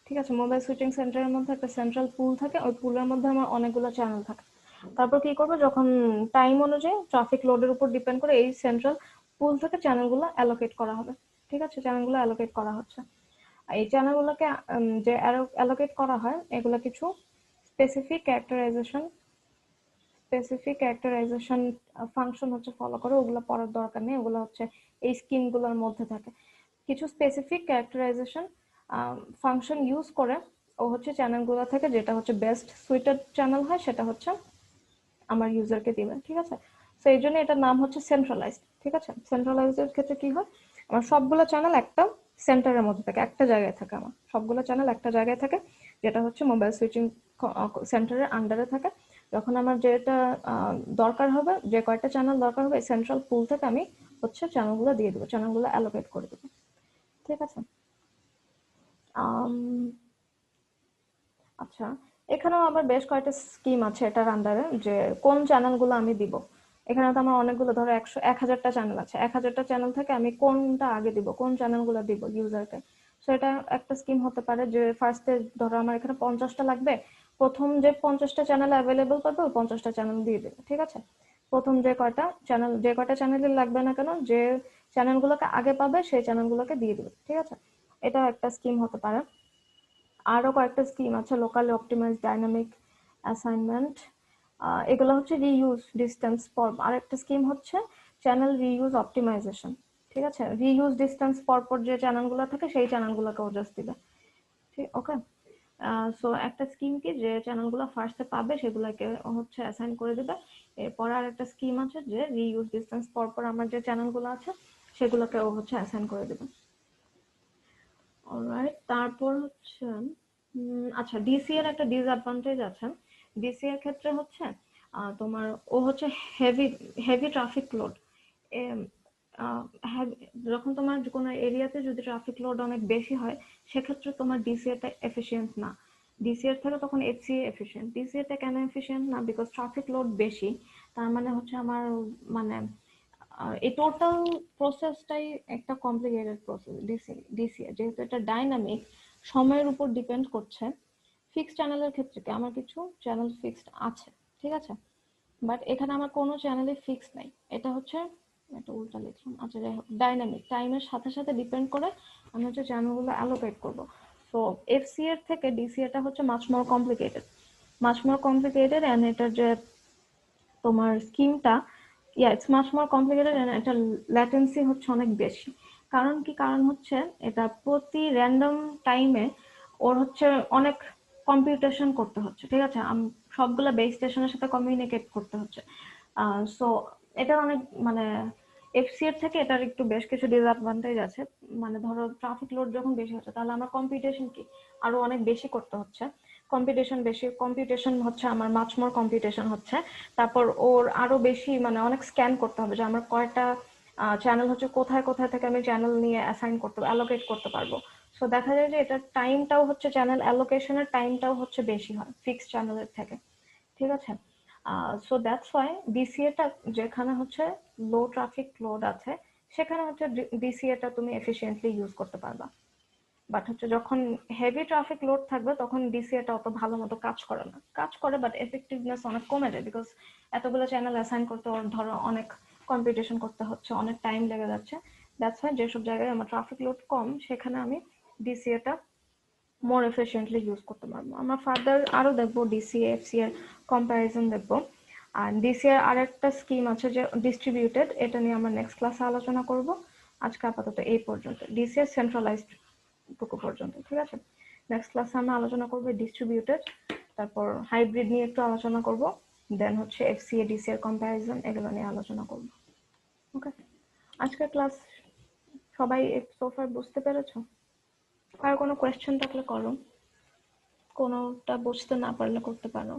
ঠিক আছে? মোবাইল সুইচিং সেন্টারের মধ্যে একটা সেন্ট্রাল পুল থাকে, ওই পুলের মধ্যে আমার অনেকগুলো চ্যানেল থাকে। তারপর কি করবো, যখন টাইম অনুযায়ী ট্রাফিক লোডের উপর ডিপেন্ড করে এই সেন্ট্রাল পুল থেকে চ্যানেলগুলো অ্যালোকেট করা হবে, ঠিক আছে? চ্যানেলগুলো অ্যালোকেট করা হচ্ছে, আর এই চ্যানেলগুলোকে যে অ্যালোকেট করা হয় এগুলো কিছু স্পেসিফিক ক্যারেক্টারাইজেশন ফাংশন হচ্ছে ফলো করে, ওগুলো পড়ার দরকার নেই, ওগুলো হচ্ছে এই স্কিমগুলোর মধ্যে থাকে। কিছু স্পেসিফিক ক্যারেক্টারাইজেশন ফাংশন ইউজ করে ও হচ্ছে চ্যানেলগুলো থেকে যেটা হচ্ছে বেস্ট সুইটেড চ্যানেল হয় সেটা হচ্ছে আমার ইউজারকে দিবে, ঠিক আছে? তো এই জন্য এটার নাম হচ্ছে সেন্ট্রালাইজড, ঠিক আছে? সেন্ট্রালাইজড ক্ষেত্রে কি হয়, আমার সবগুলো চ্যানেল একটা সেন্টারের মধ্যে থাকে, একটা জায়গায় থাকে, আমার সবগুলো চ্যানেল একটা জায়গায় থাকে, যেটা হচ্ছে মোবাইল সুইচিং সেন্টারের আন্ডারে থাকে। যখন আমার যেটা দরকার হবে, যে কয়টা চ্যানেল দরকার হবে, সেন্ট্রাল পুল থেকে আমি হচ্ছে চ্যানেলগুলো দিয়ে দেবো, চ্যানেলগুলো অ্যালোকেট করে দেবো, ঠিক আছে? আচ্ছা, এখানেও আবার বেশ কয়েকটা স্কিম আছে এটার আন্ডারে, যে কোন চ্যানেলগুলো আমি দিব। এখানে তো আমার অনেকগুলো, ধরো 1000টা চ্যানেল আছে, 1000টা চ্যানেল থেকে আমি কোনটা আগে দিব, কোন চ্যানেলগুলো দিব ইউজারকে। সো এটা একটা স্কিম হতে পারে যে ফার্স্টে ধরো আমার এখানে 50টা লাগবে, প্রথম যে 50টা চ্যানেল অ্যাভেলেবল পাবে ওই 50টা চ্যানেল দিয়ে দেবে, ঠিক আছে? প্রথম যে কয়টা চ্যানেলই লাগবে না কেন, যে চ্যানেলগুলোকে আগে পাবে সেই চ্যানেলগুলোকে দিয়ে দেবে, ঠিক আছে? এটা একটা স্কিম হতে পারে। আরো কয়েকটা স্কিম আছে, লোকালি অপটিমাইজ ডাইনামিক অ্যাসাইনমেন্ট, এগুলো হচ্ছে রিইউজ ডিস্টেন্স পর। আরেকটা স্কিম হচ্ছে চ্যানেল রিইউজ অপটিমাইজেশন, ঠিক আছে? রিইউজ ডিস্টেন্স পর যে চ্যানেলগুলো থাকে সেই চ্যানেলগুলোকে ও জাস্ট দিবে, ঠিক, ওকে? সো একটা স্কিম কি, যে চ্যানেলগুলো ফার্স্টে পাবে সেগুলোকে হচ্ছে অ্যাসাইন করে দিবে। এরপর আর একটা স্কিম আছে যে রিইউজ ডিস্টেন্স পর আমার যে চ্যানেলগুলো আছে সেগুলোকে ও হচ্ছে অ্যাসাইন করে দিবে। অলরাইট, তারপর হচ্ছে আচ্ছা, ডিসি এর একটা ডিসঅ্যাডভান্টেজ আছে। ডিসি এর ক্ষেত্রে হচ্ছে তোমার ও হচ্ছে হেভি হেভি ট্রাফিক লোড, যখন তোমার কোনো এরিয়াতে যদি ট্রাফিক লোড অনেক বেশি হয় সেক্ষেত্রে তোমার ডিসিএটা এফিশিয়েন্ট না, ডিসিএর থেকে তখন এইচসিএ এফিশিয়েন্ট। ডিসিএটা কেন এফিশিয়েন্ট না, বিকজ ট্রাফিক লোড বেশি, তার মানে হচ্ছে আমার মানে এই টোটাল প্রসেসটাই একটা কমপ্লিকেটেড প্রসেস। ডিসিএ যেহেতু এটা ডাইনামিক, সময়ের উপর ডিপেন্ড করছে। ফিক্সড চ্যানেলের ক্ষেত্রে কি আমার কিছু চ্যানেল ফিক্সড আছে, ঠিক আছে? বাট এখানে আমার কোনো চ্যানেলে ফিক্সড নাই, এটা হচ্ছে, এটা উল্টা লিখলাম, আচ্ছা যাই হোক, ডাইনামিক, টাইমের সাথে সাথে ডিপেন্ড করে আমি হচ্ছে চ্যানেলগুলো অ্যালোকেট করবো। সো এফসি এর থেকে ডিসি এটা হচ্ছে much more complicated, much more complicated and এটার যে তোমার স্কিমটা it's much more complicated and এটা ল্যাটেন্সি হচ্ছে অনেক বেশি। কারণ কি? কারণ হচ্ছে এটা প্রতি র্যান্ডম টাইমে ওর হচ্ছে অনেক কম্পিউটেশন করতে হচ্ছে, ঠিক আছে? সবগুলা বেস স্টেশনের সাথে কমিউনিকেট করতে হচ্ছে। সো এটা অনেক মানে এফসি এর থেকে এটার একটু বেশ কিছু ডিসঅ্যাডভান্টেজ আছে। মানে ধরো ট্রাফিক লোড যখন বেশি হচ্ছে তাহলে আমার কম্পিউটেশন কি আরো অনেক বেশি করতে হচ্ছে। কম্পিউটেশন হচ্ছে আমার মাচ মোর কম্পিউটেশন হচ্ছে। তারপর ওর আরো বেশি মানে অনেক স্ক্যান করতে হবে যে আমার কয়টা চ্যানেল হচ্ছে কোথায় কোথায় থেকে আমি চ্যানেল নিয়ে অ্যাসাইন করতে অ্যালোকেট করতে পারবো। সো দেখা যায় যে এটার টাইমটাও হচ্ছে চ্যানেল অ্যালোকেশনের টাইমটাও হচ্ছে বেশি হয় ফিক্সড চ্যানেলের থেকে, ঠিক আছে? সো দ্যাটস ওয়াই ডিসিএটা যেখানে হচ্ছে লো ট্রাফিক লোড আছে সেখানে হচ্ছে ডিসিএটা তুমি এফিশিয়েন্টলি ইউজ করতে পারবা। বাট হচ্ছে যখন হেভি ট্রাফিক লোড থাকবে তখন ডিসিএটা অত ভালো মতো কাজ করে না, কাজ করে বাট এফেক্টিভনেস অনেক কমে যায়, বিকজ এতগুলো চ্যানেল অ্যাসাইন করতে ওর ধরো অনেক কম্পিউটেশন করতে হচ্ছে, অনেক টাইম লেগে যাচ্ছে। দ্যাটস ওয়াই যেসব জায়গায় আমার ট্রাফিক লোড কম সেখানে আমি ডিসিএটা মোর এফিশিয়েন্টলি ইউজ করতে পারবো। আমরা ফার্দার আরো দেখবো ডিসিএ এফসি এর কম্প্যারিজন দেখবো। আর ডিসিএ আর একটা স্কিম আছে যে ডিস্ট্রিবিউটেড, এটা নিয়ে আমরা নেক্সট ক্লাসে আলোচনা করব। আজকে আপাতত এই পর্যন্ত ডিসিএ সেন্ট্রালাইজড টুকু পর্যন্ত, ঠিক আছে? নেক্সট ক্লাসে আমরা আলোচনা করব ডিস্ট্রিবিউটেড, তারপর হাইব্রিড নিয়ে একটু আলোচনা করব, দেন হচ্ছে এফসিএ ডিসিএ এর কম্প্যারিজন এগুলো নিয়ে আলোচনা করব। ওকে, আজকের ক্লাস সবাই সোফার বুঝতে পেরেছো? আর কোনো কোয়েশ্চেন থাকলে করো, কোনোটা বুঝতে না পারলে করতে পারো।